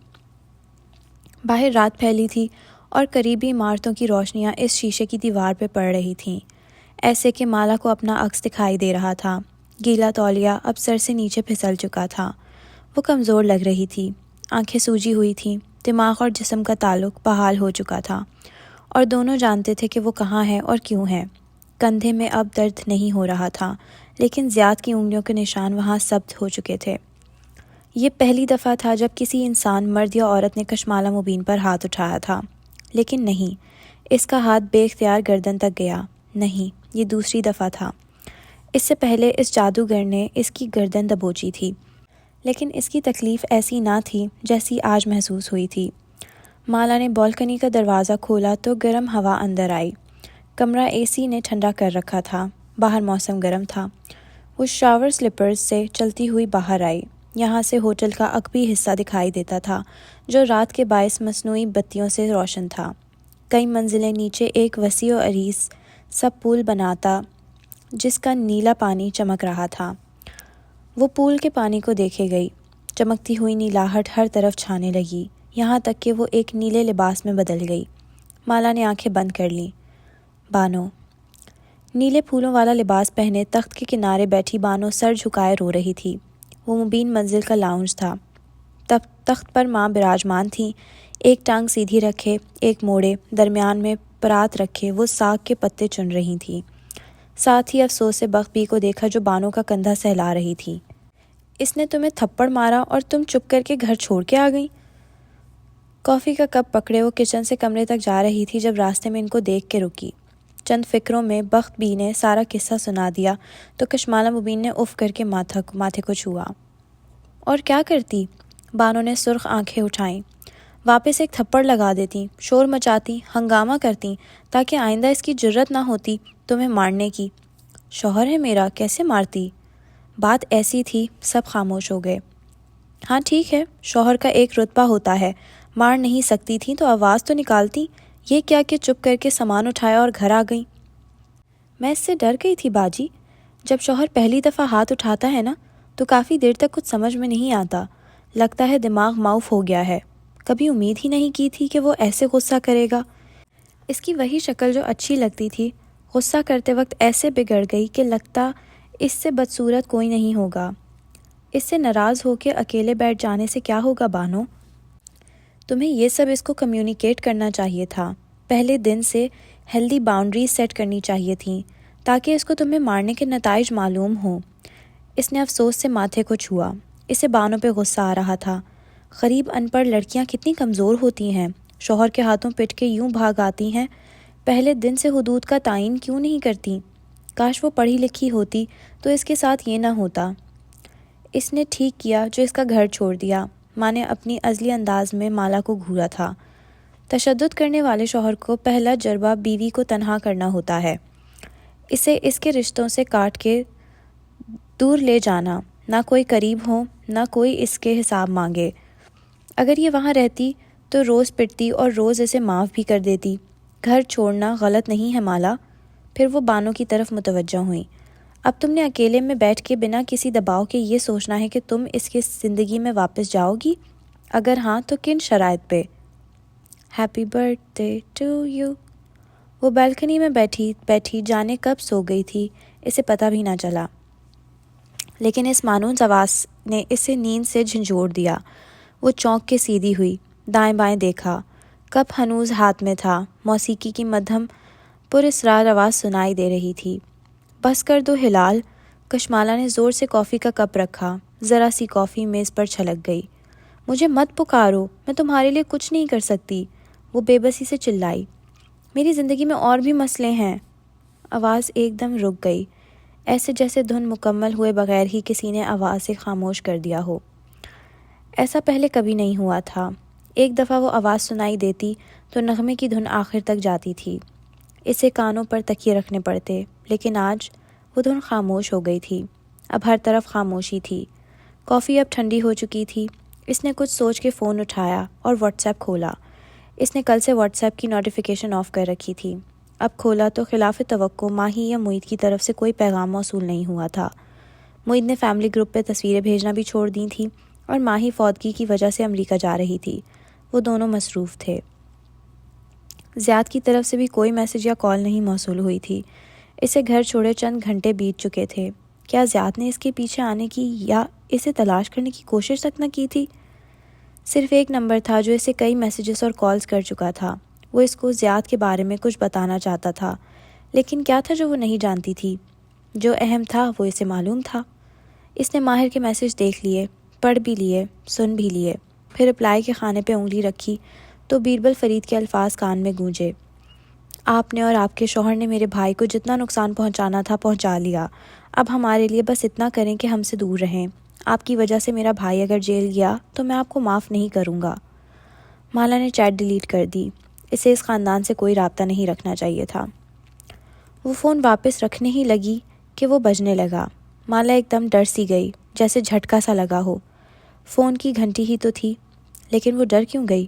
باہر رات پھیلی تھی اور قریبی عمارتوں کی روشنیاں اس شیشے کی دیوار پہ پڑ رہی تھیں، ایسے کہ مالا کو اپنا عکس دکھائی دے رہا تھا۔ گیلا تولیہ اب سر سے نیچے پھسل چکا تھا۔ وہ کمزور لگ رہی تھی، آنکھیں سوجی ہوئی تھیں، دماغ اور جسم کا تعلق بحال ہو چکا تھا، اور دونوں جانتے تھے کہ وہ کہاں ہے اور کیوں ہے۔ کندھے میں اب درد نہیں ہو رہا تھا، لیکن زیاد کی انگلیوں کے نشان وہاں ثبت ہو چکے تھے۔ یہ پہلی دفعہ تھا جب کسی انسان، مرد یا عورت نے کشمالہ مبین پر ہاتھ اٹھایا تھا، لیکن نہیں، اس کا ہاتھ بے اختیار گردن تک گیا۔ نہیں، یہ دوسری دفعہ تھا۔ اس سے پہلے اس جادوگر نے اس کی گردن دبوچی تھی، لیکن اس کی تکلیف ایسی نہ تھی جیسی آج محسوس ہوئی تھی۔ مالا نے بالکنی کا دروازہ کھولا تو گرم ہوا اندر آئی۔ کمرہ اے سی نے ٹھنڈا کر رکھا تھا، باہر موسم گرم تھا۔ وہ شاور سلپرز سے چلتی ہوئی باہر آئی۔ یہاں سے ہوٹل کا عقبی حصہ دکھائی دیتا تھا، جو رات کے باعث مصنوعی بتیوں سے روشن تھا۔ کئی منزلیں نیچے ایک وسیع و عریض سب پول بناتا جس کا نیلا پانی چمک رہا تھا۔ وہ پول کے پانی کو دیکھے گئی۔ چمکتی ہوئی نیلاہٹ ہر طرف چھانے لگی، یہاں تک کہ وہ ایک نیلے لباس میں بدل گئی۔ مالا نے آنکھیں بند کر لیں۔ بانو، نیلے پھولوں والا لباس پہنے تخت کے کنارے بیٹھی بانو سر جھکائے رو رہی تھی۔ وہ مبین منزل کا لاؤنج تھا۔ تخت پر ماں براجمان تھیں، ایک ٹانگ سیدھی رکھے، ایک موڑے، درمیان میں پرات رکھے وہ ساگ کے پتے چن رہی تھیں۔ ساتھ ہی افسوس سے بخت بی کو دیکھا جو بانو کا کندھا سہلا رہی تھی۔ اس نے تمہیں تھپڑ مارا اور تم چپ کر کے گھر چھوڑ کے آ گئی۔ کافی کا کپ پکڑے وہ کچن سے کمرے تک جا رہی تھی جب راستے میں ان کو دیکھ کے رکی۔ چند فکروں میں بخت بی نے سارا قصہ سنا دیا تو کشمالہ مبین نے اف کر کے ماتھے کو چھوا۔ اور کیا کرتی؟ بانو نے سرخ آنکھیں اٹھائیں۔ واپس ایک تھپڑ لگا دیتی، شور مچاتی، ہنگامہ کرتی، تاکہ آئندہ اس کی جرت نہ ہوتی تمہیں مارنے کی۔ شوہر ہے میرا، کیسے مارتی؟ بات ایسی تھی، سب خاموش ہو گئے۔ ہاں ٹھیک ہے، شوہر کا ایک رتبہ ہوتا ہے، مار نہیں سکتی تھی تو آواز تو نکالتی، یہ کیا کہ چپ کر کے سامان اٹھایا اور گھر آ گئی۔ میں اس سے ڈر گئی تھی باجی، جب شوہر پہلی دفعہ ہاتھ اٹھاتا ہے نا تو کافی دیر تک کچھ سمجھ میں نہیں آتا، لگتا ہے دماغ معاف ہو گیا ہے۔ کبھی امید ہی نہیں کی تھی کہ وہ ایسے غصہ کرے گا۔ اس کی وہی شکل جو اچھی لگتی تھی، غصہ کرتے وقت ایسے بگڑ گئی کہ لگتا اس سے بدصورت کوئی نہیں ہوگا۔ اس سے ناراض ہو کے اکیلے بیٹھ جانے سے کیا ہوگا بانو؟ تمہیں یہ سب اس کو کمیونیکیٹ کرنا چاہیے تھا، پہلے دن سے ہیلدی باؤنڈریز سیٹ کرنی چاہیے تھیں تاکہ اس کو تمہیں مارنے کے نتائج معلوم ہوں۔ اس نے افسوس سے ماتھے کو چھوا۔ اسے بانو پہ غصہ آ رہا تھا۔ غریب ان پڑھ لڑکیاں کتنی کمزور ہوتی ہیں، شوہر کے ہاتھوں پٹ کے یوں بھاگ آتی ہیں، پہلے دن سے حدود کا تعین کیوں نہیں کرتی؟ کاش وہ پڑھی لکھی ہوتی تو اس کے ساتھ یہ نہ ہوتا۔ اس نے ٹھیک کیا جو اس کا گھر چھوڑ دیا۔ ماں نے اپنی ازلی انداز میں مالا کو گھورا تھا۔ تشدد کرنے والے شوہر کو پہلا جربہ بیوی کو تنہا کرنا ہوتا ہے، اسے اس کے رشتوں سے کاٹ کے دور لے جانا، نہ کوئی قریب ہو، نہ کوئی اس کے حساب مانگے۔ اگر یہ وہاں رہتی تو روز پٹتی اور روز اسے معاف بھی کر دیتی۔ گھر چھوڑنا غلط نہیں ہے مالا۔ پھر وہ بانو کی طرف متوجہ ہوئیں۔ اب تم نے اکیلے میں بیٹھ کے بنا کسی دباؤ کے یہ سوچنا ہے کہ تم اس کی زندگی میں واپس جاؤ گی؟ اگر ہاں تو کن شرائط پہ؟ ہیپی برتھ ڈے ٹو یو۔ وہ بالکنی میں بیٹھی جانے کب سو گئی تھی، اسے پتہ بھی نہ چلا، لیکن اس مانوس آواز نے اسے نیند سے جھنجھوڑ دیا۔ وہ چونک کے سیدھی ہوئی، دائیں بائیں دیکھا، کپ ہنوز ہاتھ میں تھا، موسیقی کی مدھم پر اسرار آواز سنائی دے رہی تھی۔ بس کر دو ہلال۔ کشمالہ نے زور سے کافی کا کپ رکھا، ذرا سی کافی میز پر چھلک گئی۔ مجھے مت پکارو، میں تمہارے لیے کچھ نہیں کر سکتی، وہ بے بسی سے چلائی۔ میری زندگی میں اور بھی مسئلے ہیں۔ آواز ایک دم رک گئی، ایسے جیسے دھن مکمل ہوئے بغیر ہی کسی نے آواز سے خاموش کر دیا ہو۔ ایسا پہلے کبھی نہیں ہوا تھا۔ ایک دفعہ وہ آواز سنائی دیتی تو نغمے کی دھن آخر تک جاتی تھی، اسے کانوں پر تکیے رکھنے پڑتے، لیکن آج وہ دھن خاموش ہو گئی تھی۔ اب ہر طرف خاموشی تھی۔ کافی اب ٹھنڈی ہو چکی تھی۔ اس نے کچھ سوچ کے فون اٹھایا اور واٹس ایپ کھولا۔ اس نے کل سے واٹس ایپ کی نوٹیفیکیشن آف کر رکھی تھی۔ اب کھولا تو خلاف توقع ماہی یا معید کی طرف سے کوئی پیغام موصول نہیں ہوا تھا۔ معید نے فیملی گروپ پہ تصویریں بھیجنا بھی چھوڑ دی تھی اور ماہی فوتگی کی وجہ سے امریکہ جا رہی تھی۔ وہ دونوں مصروف تھے۔ زیاد کی طرف سے بھی کوئی میسج یا کال نہیں موصول ہوئی تھی۔ اسے گھر چھوڑے چند گھنٹے بیت چکے تھے۔ کیا زیاد نے اس کے پیچھے آنے کی یا اسے تلاش کرنے کی کوشش تک نہ کی تھی؟ صرف ایک نمبر تھا جو اسے کئی میسیجز اور کالز کر چکا تھا۔ وہ اس کو زیاد کے بارے میں کچھ بتانا چاہتا تھا، لیکن کیا تھا جو وہ نہیں جانتی تھی؟ جو اہم تھا وہ اسے معلوم تھا۔ اس نے ماہر کے میسج دیکھ لیے، پڑھ بھی لیے، سن بھی لیے، پھر رپلائی کے خانے پہ انگلی رکھی تو بیربل فرید کے الفاظ کان میں گونجے۔ آپ نے اور آپ کے شوہر نے میرے بھائی کو جتنا نقصان پہنچانا تھا پہنچا لیا۔ اب ہمارے لیے بس اتنا کریں کہ ہم سے دور رہیں۔ آپ کی وجہ سے میرا بھائی اگر جیل گیا تو میں آپ کو معاف نہیں کروں گا۔ مالا نے چیٹ ڈیلیٹ کر دی۔ اسے اس خاندان سے کوئی رابطہ نہیں رکھنا چاہیے تھا۔ وہ فون واپس رکھنے ہی لگی کہ وہ بجنے لگا۔ مالا ایک دم ڈر سی گئی، جیسے جھٹکا سا لگا ہو۔ فون کی گھنٹی ہی تو تھی، لیکن وہ ڈر کیوں گئی؟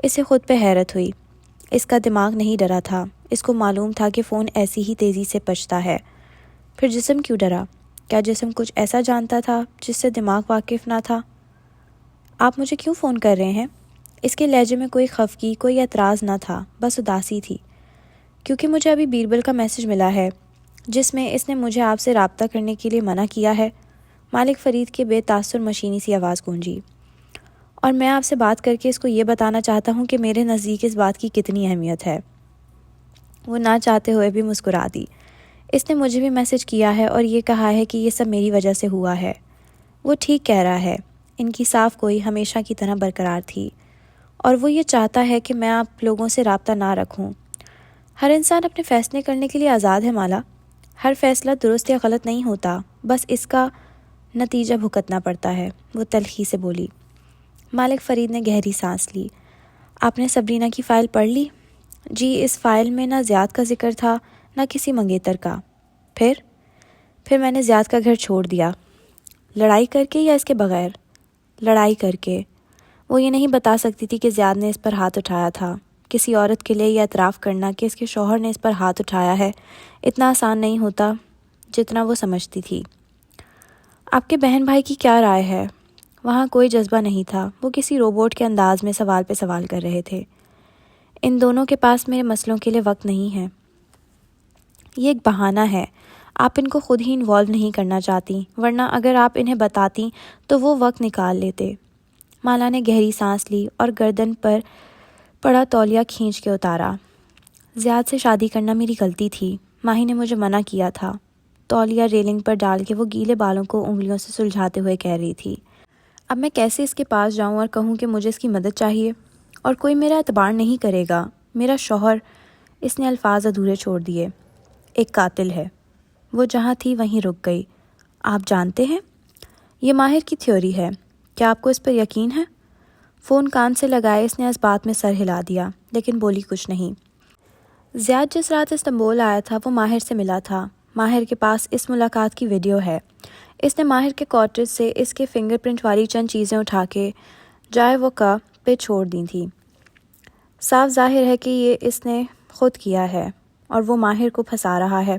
اسے خود پہ حیرت ہوئی۔ اس کا دماغ نہیں ڈرا تھا۔ اس کو معلوم تھا کہ فون ایسی ہی تیزی سے بجتا ہے۔ پھر جسم کیوں ڈرا؟ کیا جسم کچھ ایسا جانتا تھا جس سے دماغ واقف نہ تھا؟ آپ مجھے کیوں فون کر رہے ہیں؟ اس کے لہجے میں کوئی خفگی، کوئی اعتراض نہ تھا، بس اداسی تھی۔ کیونکہ مجھے ابھی بیربل کا میسج ملا ہے جس میں اس نے مجھے آپ سے رابطہ کرنے کے لیے منع کیا ہے۔ مالک فرید کے بے تاثر مشینی سی آواز گونجی۔ اور میں آپ سے بات کر کے اس کو یہ بتانا چاہتا ہوں کہ میرے نزدیک اس بات کی کتنی اہمیت ہے۔ وہ نہ چاہتے ہوئے بھی مسکرا دی۔ اس نے مجھے بھی میسج کیا ہے اور یہ کہا ہے کہ یہ سب میری وجہ سے ہوا ہے۔ وہ ٹھیک کہہ رہا ہے۔ ان کی صاف کوئی ہمیشہ کی طرح برقرار تھی، اور وہ یہ چاہتا ہے کہ میں آپ لوگوں سے رابطہ نہ رکھوں۔ ہر انسان اپنے فیصلے کرنے کے لیے آزاد ہے مالا۔ ہر فیصلہ درست یا غلط نہیں ہوتا، بس اس کا نتیجہ بھگتنا پڑتا ہے، وہ تلخی سے بولی۔ مالک فرید نے گہری سانس لی۔ آپ نے سبرینا کی فائل پڑھ لی؟ جی، اس فائل میں نہ زیاد کا ذکر تھا نہ کسی منگیتر کا۔ پھر میں نے زیاد کا گھر چھوڑ دیا۔ لڑائی کر کے یا اس کے بغیر؟ لڑائی کر کے۔ وہ یہ نہیں بتا سکتی تھی کہ زیاد نے اس پر ہاتھ اٹھایا تھا۔ کسی عورت کے لیے یہ اعتراف کرنا کہ اس کے شوہر نے اس پر ہاتھ اٹھایا ہے اتنا آسان نہیں ہوتا جتنا وہ سمجھتی تھی۔ آپ کے بہن بھائی کی کیا رائے ہے؟ وہاں کوئی جذبہ نہیں تھا۔ وہ کسی روبوٹ کے انداز میں سوال پہ سوال کر رہے تھے۔ ان دونوں کے پاس میرے مسئلوں کے لیے وقت نہیں ہے۔ یہ ایک بہانہ ہے۔ آپ ان کو خود ہی انوالو نہیں کرنا چاہتی، ورنہ اگر آپ انہیں بتاتی تو وہ وقت نکال لیتے۔ مالا نے گہری سانس لی اور گردن پر پڑا تولیہ کھینچ کے اتارا۔ زیاد سے شادی کرنا میری غلطی تھی۔ ماہی نے مجھے منع کیا تھا۔ تولیہ ریلنگ پر ڈال کے وہ گیلے بالوں کو انگلیوں سے سلجھاتے ہوئے کہہ رہی تھی۔ اب میں کیسے اس کے پاس جاؤں اور کہوں کہ مجھے اس کی مدد چاہیے؟ اور کوئی میرا اعتبار نہیں کرے گا۔ میرا شوہر، اس نے الفاظ ادھورے چھوڑ دیے، ایک قاتل ہے۔ وہ جہاں تھی وہیں رک گئی۔ آپ جانتے ہیں؟ یہ ماہر کی تھیوری ہے۔ کیا آپ کو اس پر یقین ہے؟ فون کان سے لگائے اس نے اس بات میں سر ہلا دیا، لیکن بولی کچھ نہیں۔ زیاد جس رات استنبول آیا تھا وہ ماہر سے ملا تھا۔ ماہر کے پاس اس ملاقات کی ویڈیو ہے۔ اس نے ماہر کے کوارٹرز سے اس کے فنگر پرنٹ والی چند چیزیں اٹھا کے جائے وقع پہ چھوڑ دی تھیں۔ صاف ظاہر ہے کہ یہ اس نے خود کیا ہے اور وہ ماہر کو پھنسا رہا ہے۔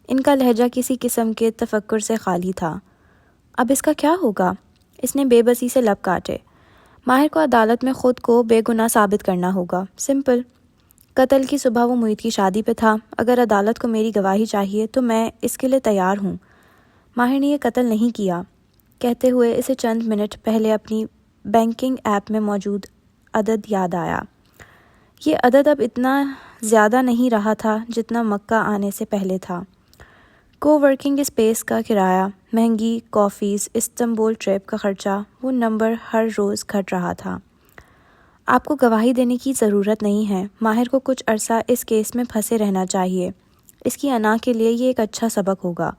ان کا لہجہ کسی قسم کے تفکر سے خالی تھا۔ اب اس کا کیا ہوگا؟ اس نے بے بسی سے لب کاٹے۔ ماہر کو عدالت میں خود کو بے گناہ ثابت کرنا ہوگا، سمپل۔ قتل کی صبح وہ معید کی شادی پہ تھا۔ اگر عدالت کو میری گواہی چاہیے تو میں اس کے لیے تیار ہوں۔ ماہر نے یہ قتل نہیں کیا، کہتے ہوئے اسے چند منٹ پہلے اپنی بینکنگ ایپ میں موجود عدد یاد آیا۔ یہ عدد اب اتنا زیادہ نہیں رہا تھا جتنا مکہ آنے سے پہلے تھا۔ کو ورکنگ اسپیس کا کرایہ، مہنگی کافیز، استنبول ٹرپ کا خرچہ، وہ نمبر ہر روز گھٹ رہا تھا۔ آپ کو گواہی دینے کی ضرورت نہیں ہے، ماہر کو کچھ عرصہ اس کیس میں پھنسے رہنا چاہیے، اس کی انا کے لیے یہ ایک اچھا سبق ہوگا۔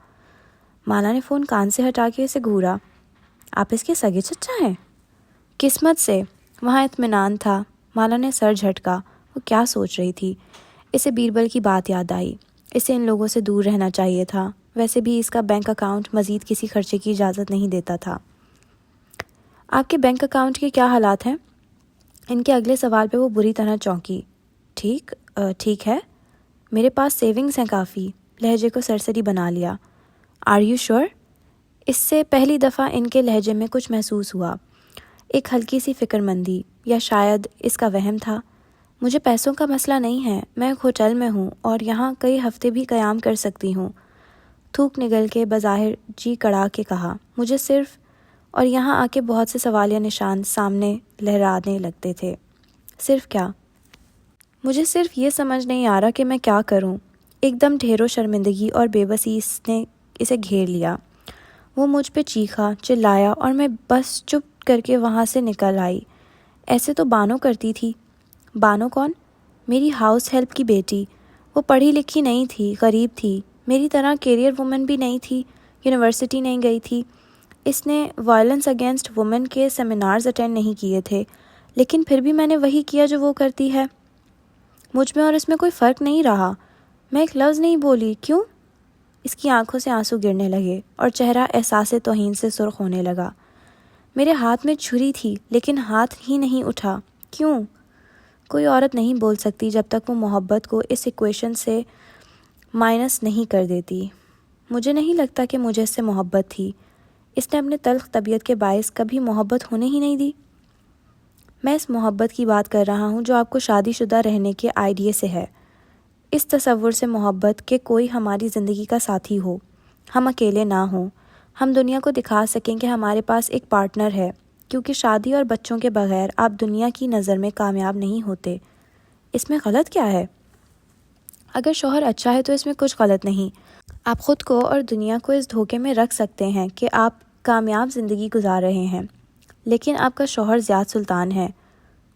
مالا نے فون کان سے ہٹا کے اسے گھورا۔ آپ اس کے سگے چچا ہیں؟ قسمت سے وہاں اطمینان تھا۔ مالا نے سر جھٹکا۔ وہ کیا سوچ رہی تھی؟ اسے بیربل کی بات یاد آئی۔ اسے ان لوگوں سے دور رہنا چاہیے تھا، ویسے بھی اس کا بینک اکاؤنٹ مزید کسی خرچے کی اجازت نہیں دیتا تھا۔ آپ کے بینک اکاؤنٹ کے کیا حالات ہیں؟ ان کے اگلے سوال پہ وہ بری طرح چونکی۔ ٹھیک ہے، میرے پاس سیونگز ہیں کافی، لہجے کو سرسری بنا لیا۔ آر یو شور؟ اس سے پہلی دفعہ ان کے لہجے میں کچھ محسوس ہوا، ایک ہلکی سی فکر مندی، یا شاید اس کا وہم تھا۔ مجھے پیسوں کا مسئلہ نہیں ہے، میں ایک ہوٹل میں ہوں اور یہاں کئی ہفتے بھی قیام کر سکتی ہوں۔ تھوک نگل کے بظاہر جی کڑا کے کہا، مجھے صرف، اور یہاں آ کے بہت سے سوالیہ نشان سامنے لہرانے لگتے تھے۔ صرف کیا؟ مجھے صرف یہ سمجھ نہیں آ رہا کہ میں کیا کروں۔ ایک دم ڈھیروں شرمندگی اور بے بسی نے اسے گھیر لیا۔ وہ مجھ پہ چیخا، چلایا اور میں بس چپ کر کے وہاں سے نکل آئی۔ ایسے تو بانو کرتی تھی۔ بانو کون؟ میری ہاؤس ہیلپ کی بیٹی۔ وہ پڑھی لکھی نہیں تھی، غریب تھی، میری طرح کیریئر وومن بھی نہیں تھی، یونیورسٹی نہیں گئی تھی۔ اس نے وائلنس اگینسٹ وومن کے سیمینارز اٹینڈ نہیں کیے تھے، لیکن پھر بھی میں نے وہی کیا جو وہ کرتی ہے۔ مجھ میں اور اس میں کوئی فرق نہیں رہا۔ میں ایک لفظ نہیں بولی۔ کیوں؟ اس کی آنکھوں سے آنسو گرنے لگے اور چہرہ احساس توہین سے سرخ ہونے لگا۔ میرے ہاتھ میں چھری تھی لیکن ہاتھ ہی نہیں اٹھا۔ کیوں؟ کوئی عورت نہیں بول سکتی جب تک وہ محبت کو اس ایکویشن سے مائنس نہیں کر دیتی۔ مجھے نہیں لگتا کہ مجھے اس سے محبت تھی۔ اس نے اپنے تلخ طبیعت کے باعث کبھی محبت ہونے ہی نہیں دی۔ میں اس محبت کی بات کر رہا ہوں جو آپ کو شادی شدہ رہنے کے آئیڈیا سے ہے، اس تصور سے محبت کہ کوئی ہماری زندگی کا ساتھی ہو، ہم اکیلے نہ ہوں، ہم دنیا کو دکھا سکیں کہ ہمارے پاس ایک پارٹنر ہے، کیونکہ شادی اور بچوں کے بغیر آپ دنیا کی نظر میں کامیاب نہیں ہوتے۔ اس میں غلط کیا ہے؟ اگر شوہر اچھا ہے تو اس میں کچھ غلط نہیں۔ آپ خود کو اور دنیا کو اس دھوکے میں رکھ سکتے ہیں کہ آپ کامیاب زندگی گزار رہے ہیں، لیکن آپ کا شوہر زیاد سلطان ہے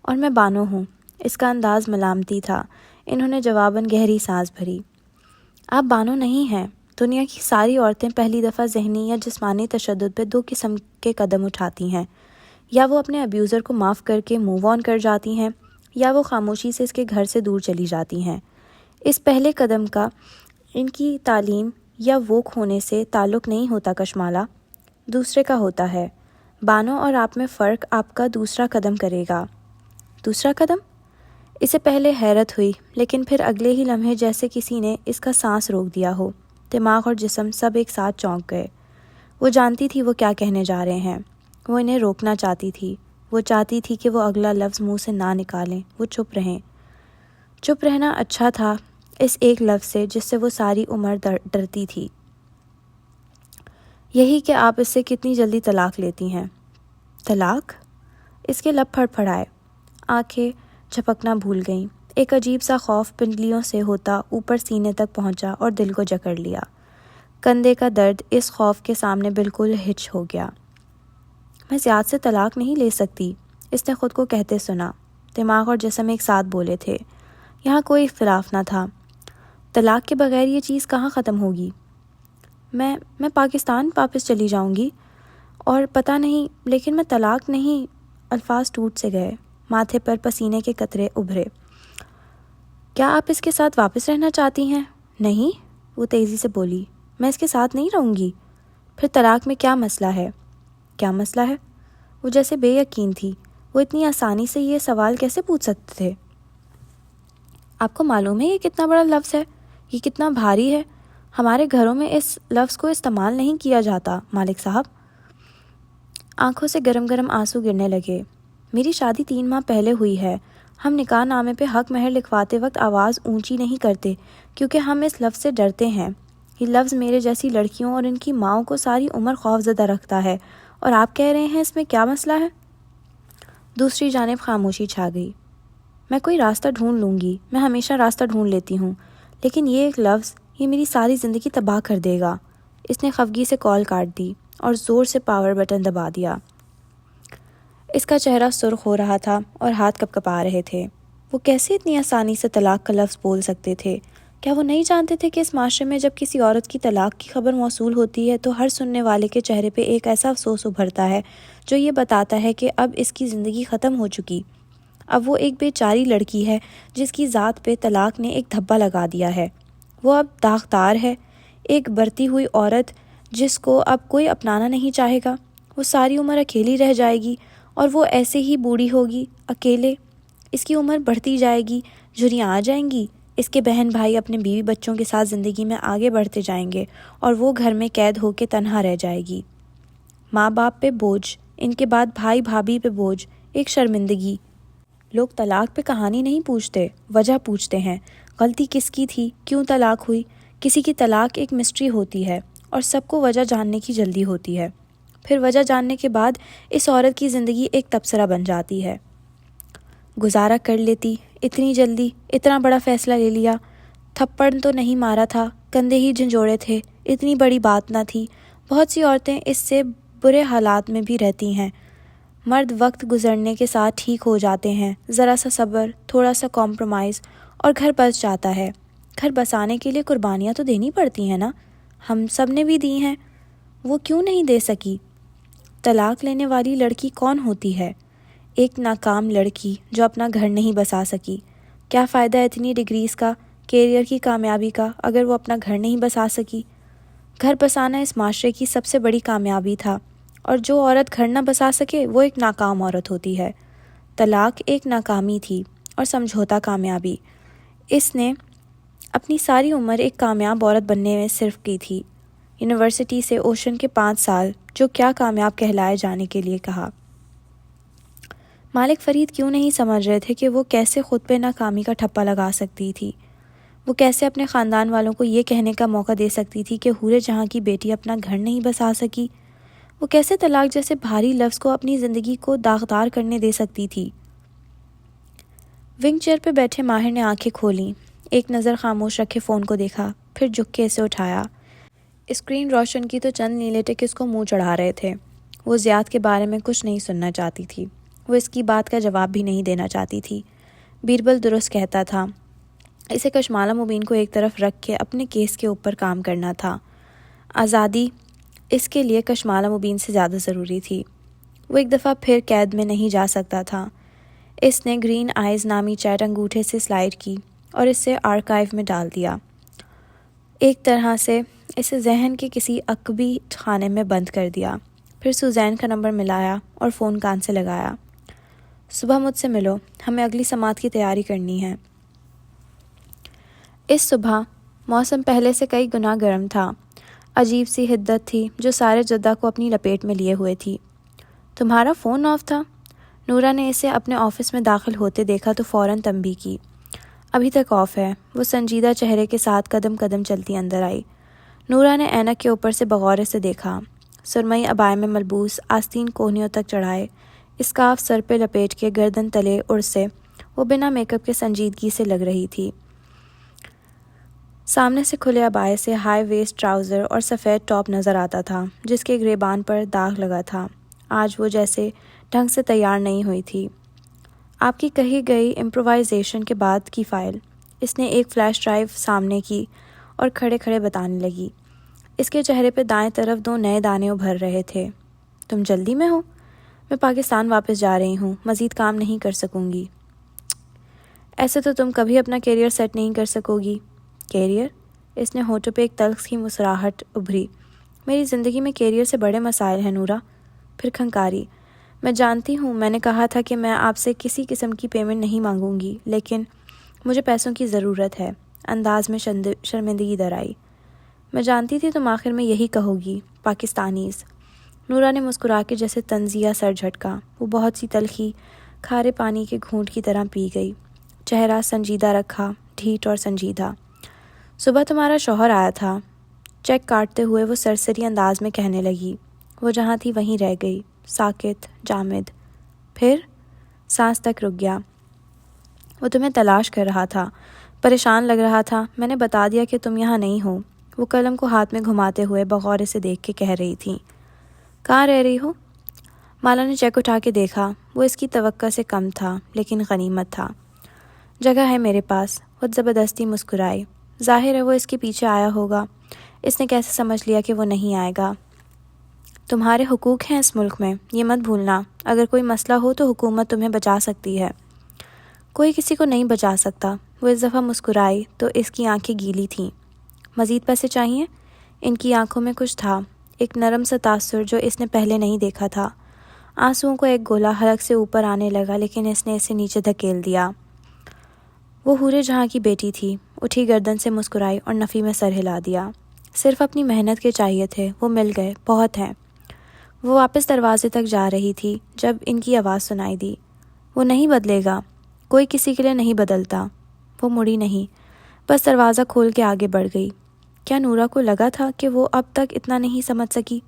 اور میں بانو ہوں۔ اس کا انداز ملامتی تھا۔ انہوں نے جواباً گہری سانس بھری۔ آپ بانو نہیں ہیں۔ دنیا کی ساری عورتیں پہلی دفعہ ذہنی یا جسمانی تشدد پہ دو قسم کے قدم اٹھاتی ہیں، یا وہ اپنے ابیوزر کو معاف کر کے موو آن کر جاتی ہیں، یا وہ خاموشی سے اس کے گھر سے دور چلی جاتی ہیں۔ اس پہلے قدم کا ان کی تعلیم یا ووک ہونے سے تعلق نہیں ہوتا کشمالا، دوسرے کا ہوتا ہے۔ بانو اور آپ میں فرق آپ کا دوسرا قدم کرے گا۔ دوسرا قدم؟ اسے پہلے حیرت ہوئی، لیکن پھر اگلے ہی لمحے جیسے کسی نے اس کا سانس روک دیا ہو، دماغ اور جسم سب ایک ساتھ چونک گئے۔ وہ جانتی تھی وہ کیا کہنے جا رہے ہیں۔ وہ انہیں روکنا چاہتی تھی۔ وہ چاہتی تھی کہ وہ اگلا لفظ منہ سے نہ نکالیں، وہ چپ رہیں۔ چپ رہنا اچھا تھا اس ایک لفظ سے جس سے وہ ساری عمر ڈرتی تھی، یہی کہ آپ اس سے کتنی جلدی طلاق لیتی ہیں۔ طلاق؟ اس کے لب پھڑپھڑائے، آنکھیں جھپکنا بھول گئیں۔ ایک عجیب سا خوف پنڈلیوں سے ہوتا اوپر سینے تک پہنچا اور دل کو جکڑ لیا۔ کندھے کا درد اس خوف کے سامنے بالکل ہچ ہو گیا۔ میں زیاد سے طلاق نہیں لے سکتی، اس نے خود کو کہتے سنا۔ دماغ اور جسم ایک ساتھ بولے تھے۔ یہاں کوئی اختلاف نہ تھا۔ طلاق کے بغیر یہ چیز کہاں ختم ہوگی؟ میں پاکستان واپس چلی جاؤں گی، اور پتہ نہیں، لیکن میں طلاق نہیں۔ الفاظ ٹوٹ سے گئے، ماتھے پر پسینے کے قطرے ابھرے۔ کیا آپ اس کے ساتھ واپس رہنا چاہتی ہیں؟ نہیں، وہ تیزی سے بولی، میں اس کے ساتھ نہیں رہوں گی۔ پھر طلاق میں کیا مسئلہ ہے؟ کیا مسئلہ ہے؟ وہ جیسے بے یقین تھی۔ وہ اتنی آسانی سے یہ سوال کیسے پوچھ سکتے تھے؟ آپ کو معلوم ہے یہ کتنا بڑا لفظ ہے؟ یہ کتنا بھاری ہے؟ ہمارے گھروں میں اس لفظ کو استعمال نہیں کیا جاتا، مالک صاحب۔ آنکھوں سے گرم گرم آنسو گرنے لگے۔ میری شادی 3 ماہ پہلے ہوئی ہے۔ ہم نکاح نامے پہ حق مہر لکھواتے وقت آواز اونچی نہیں کرتے کیونکہ ہم اس لفظ سے ڈرتے ہیں۔ یہ لفظ میرے جیسی لڑکیوں اور ان کی ماؤں کو ساری عمر خوفزدہ رکھتا ہے، اور آپ کہہ رہے ہیں اس میں کیا مسئلہ ہے؟ دوسری جانب خاموشی چھا گئی۔ میں کوئی راستہ ڈھونڈ لوں گی، میں ہمیشہ راستہ ڈھونڈ لیتی ہوں، لیکن یہ ایک لفظ، یہ میری ساری زندگی تباہ کر دے گا۔ اس نے خفگی سے کال کاٹ دی اور زور سے پاور بٹن دبا دیا۔ اس کا چہرہ سرخ ہو رہا تھا اور ہاتھ کپکپا رہے تھے۔ وہ کیسے اتنی آسانی سے طلاق کا لفظ بول سکتے تھے؟ کیا وہ نہیں جانتے تھے کہ اس معاشرے میں جب کسی عورت کی طلاق کی خبر موصول ہوتی ہے تو ہر سننے والے کے چہرے پہ ایک ایسا افسوس ابھرتا ہے جو یہ بتاتا ہے کہ اب اس کی زندگی ختم ہو چکی۔ اب وہ ایک بیچاری لڑکی ہے جس کی ذات پہ طلاق نے ایک دھبا لگا دیا ہے۔ وہ اب داغدار ہے، ایک برتی ہوئی عورت جس کو اب کوئی اپنانا نہیں چاہے گا۔ وہ ساری عمر اکیلی رہ جائے گی اور وہ ایسے ہی بوڑھی ہوگی، اکیلے۔ اس کی عمر بڑھتی جائے گی، جھریاں آ جائیں گی، اس کے بہن بھائی اپنے بیوی بچوں کے ساتھ زندگی میں آگے بڑھتے جائیں گے اور وہ گھر میں قید ہو کے تنہا رہ جائے گی۔ ماں باپ پہ بوجھ، ان کے بعد بھائی بھابھی پہ بوجھ، ایک شرمندگی۔ لوگ طلاق پہ کہانی نہیں پوچھتے، وجہ پوچھتے ہیں۔ غلطی کس کی تھی؟ کیوں طلاق ہوئی؟ کسی کی طلاق ایک مسٹری ہوتی ہے اور سب کو وجہ جاننے کی جلدی ہوتی ہے۔ پھر وجہ جاننے کے بعد اس عورت کی زندگی ایک تبصرہ بن جاتی ہے۔ گزارا کر لیتی، اتنی جلدی اتنا بڑا فیصلہ لے لیا۔ تھپڑ تو نہیں مارا تھا، کندھے ہی جھنجھوڑے تھے، اتنی بڑی بات نہ تھی۔ بہت سی عورتیں اس سے برے حالات میں بھی رہتی ہیں۔ مرد وقت گزرنے کے ساتھ ٹھیک ہو جاتے ہیں، ذرا سا صبر، تھوڑا سا کمپرومائز اور گھر بس جاتا ہے۔ گھر بسانے کے لیے قربانیاں تو دینی پڑتی ہیں نا، ہم سب نے بھی دی ہیں، وہ کیوں نہیں دے سکی؟ طلاق لینے والی لڑکی کون ہوتی ہے؟ ایک ناکام لڑکی جو اپنا گھر نہیں بسا سکی۔ کیا فائدہ اتنی ڈگریز کا، کیریئر کی کامیابی کا، اگر وہ اپنا گھر نہیں بسا سکی؟ گھر بسانا اس معاشرے کی سب سے بڑی کامیابی تھا، اور جو عورت گھر نہ بسا سکے وہ ایک ناکام عورت ہوتی ہے۔ طلاق ایک ناکامی تھی اور سمجھوتا کامیابی۔ اس نے اپنی ساری عمر ایک کامیاب عورت بننے میں صرف کی تھی۔ یونیورسٹی سے اوشن کے 5 سال جو کیا کامیاب کہلائے جانے کے لیے کہا۔ مالک فرید کیوں نہیں سمجھ رہے تھے کہ وہ کیسے خود پہ ناکامی کا ٹھپا لگا سکتی تھی؟ وہ کیسے اپنے خاندان والوں کو یہ کہنے کا موقع دے سکتی تھی کہ حورِ جہاں کی بیٹی اپنا گھر نہیں بسا سکی؟ وہ کیسے طلاق جیسے بھاری لفظ کو اپنی زندگی کو داغدار کرنے دے سکتی تھی؟ ونگ چیئر پہ بیٹھے ماہر نے آنکھیں کھولیں، ایک نظر خاموش رکھے فون کو دیکھا، پھر جھک کے اسے اٹھایا۔ اسکرین روشن کی تو چند نیلے ٹک اس کو منہ چڑھا رہے تھے۔ وہ زیاد کے بارے میں کچھ نہیں سننا چاہتی تھی، وہ اس کی بات کا جواب بھی نہیں دینا چاہتی تھی۔ بیربل درست کہتا تھا، اسے کشمالہ مبین کو ایک طرف رکھ کے اپنے کیس کے اوپر کام کرنا تھا۔ آزادی اس کے لیے کشمالہ مبین سے زیادہ ضروری تھی۔ وہ ایک دفعہ پھر قید میں نہیں جا سکتا تھا۔ اس نے گرین آئیز نامی چیٹ انگوٹھے سے سلائیڈ کی اور اسے آرکائیو میں ڈال دیا، ایک طرح سے اسے ذہن کے کسی عقبی خانے میں بند کر دیا۔ پھر سوزین کا نمبر ملایا اور فون کان سے لگایا۔ صبح مجھ سے ملو، ہمیں اگلی سماعت کی تیاری کرنی ہے۔ اس صبح موسم پہلے سے کئی گنا گرم تھا، عجیب سی حدت تھی جو سارے جدہ کو اپنی لپیٹ میں لیے ہوئے تھی۔ تمہارا فون آف تھا؟ نورا نے اسے اپنے آفس میں داخل ہوتے دیکھا تو فوراً تنبیہ کی۔ ابھی تک آف ہے، وہ سنجیدہ چہرے کے ساتھ قدم قدم چلتی اندر آئی۔ نورا نے اینک کے اوپر سے بغور سے دیکھا۔ سرمئی عبائے میں ملبوس، آستین کوہنیوں تک چڑھائے، اسکارف سر پہ لپیٹ کے گردن تلے اڑ سے وہ بنا میک اپ کے سنجیدگی سے لگ رہی تھی۔ سامنے سے کھلے عبائے سے ہائی ویسٹ ٹراؤزر اور سفید ٹاپ نظر آتا تھا جس کے گریبان پر داغ لگا تھا۔ آج وہ جیسے ڈھنگ سے تیار نہیں ہوئی تھی۔ آپ کی کہی گئی امپرووائزیشن کے بعد کی فائل، اس نے ایک فلیش ڈرائیو سامنے کی اور کھڑے کھڑے بتانے لگی۔ اس کے چہرے پہ دائیں طرف 2 نئے دانے ابھر رہے تھے۔ تم جلدی میں ہو؟ میں پاکستان واپس جا رہی ہوں، مزید کام نہیں کر سکوں گی۔ ایسے تو تم کبھی اپنا کیریئر سیٹ نہیں کر سکو گی۔ کیریئر؟ اس نے ہونٹوں پہ ایک تلخ سی مسراہٹ ابھری۔ میری زندگی میں کیریئر سے بڑے مسائل ہیں نورا۔ پھر کھنکاری، میں جانتی ہوں میں نے کہا تھا کہ میں آپ سے کسی قسم کی پیمنٹ نہیں مانگوں گی، لیکن مجھے پیسوں کی ضرورت ہے۔ انداز میں شرمندگی در آئی۔ میں جانتی تھی تم آخر میں یہی کہو گی، پاکستانیز۔ نورا نے مسکرا کے جیسے تنزیہ سر جھٹکا۔ وہ بہت سی تلخی کھارے پانی کے گھونٹ کی طرح پی گئی، چہرہ سنجیدہ رکھا، ڈھیٹ اور سنجیدہ۔ صبح تمہارا شوہر آیا تھا، چیک کاٹتے ہوئے وہ سرسری انداز میں کہنے لگی۔ وہ جہاں تھی وہیں رہ گئی، ساکت، جامد۔ پھر سانس تک رک گیا۔ وہ تمہیں تلاش کر رہا تھا، پریشان لگ رہا تھا۔ میں نے بتا دیا کہ تم یہاں نہیں ہو، وہ قلم کو ہاتھ میں گھماتے ہوئے بغور سے دیکھ کے کہہ رہی تھی۔ کہاں رہ رہی ہو؟ مالا نے چیک اٹھا کے دیکھا۔ وہ اس کی توقع سے کم تھا لیکن غنیمت تھا۔ جگہ ہے میرے پاس، وہ زبردستی مسکرائی۔ ظاہر ہے وہ اس کے پیچھے آیا ہوگا۔ اس نے کیسے سمجھ لیا کہ وہ نہیں آئے گا؟ تمہارے حقوق ہیں اس ملک میں، یہ مت بھولنا۔ اگر کوئی مسئلہ ہو تو حکومت تمہیں بچا سکتی ہے۔ کوئی کسی کو نہیں بچا سکتا۔ وہ اس دفعہ مسکرائی تو اس کی آنکھیں گیلی تھیں۔ مزید پیسے چاہیے؟ ان کی آنکھوں میں کچھ تھا، ایک نرم سا تاثر جو اس نے پہلے نہیں دیکھا تھا۔ آنسوؤں کو ایک گولا حلق سے اوپر آنے لگا لیکن اس نے اسے نیچے دھکیل دیا۔ وہ حورِ جہاں کی بیٹی تھی، اٹھی گردن سے مسکرائی اور نفی میں سر ہلا دیا۔ صرف اپنی محنت کے چاہیے تھے، وہ مل گئے، بہت ہیں۔ وہ واپس دروازے تک جا رہی تھی جب ان کی آواز سنائی دی۔ وہ نہیں بدلے گا، کوئی کسی کے لیے نہیں بدلتا۔ وہ مڑی نہیں، بس دروازہ کھول کے آگے بڑھ گئی۔ کیا نورا کو لگا تھا کہ وہ اب تک اتنا نہیں سمجھ سکی؟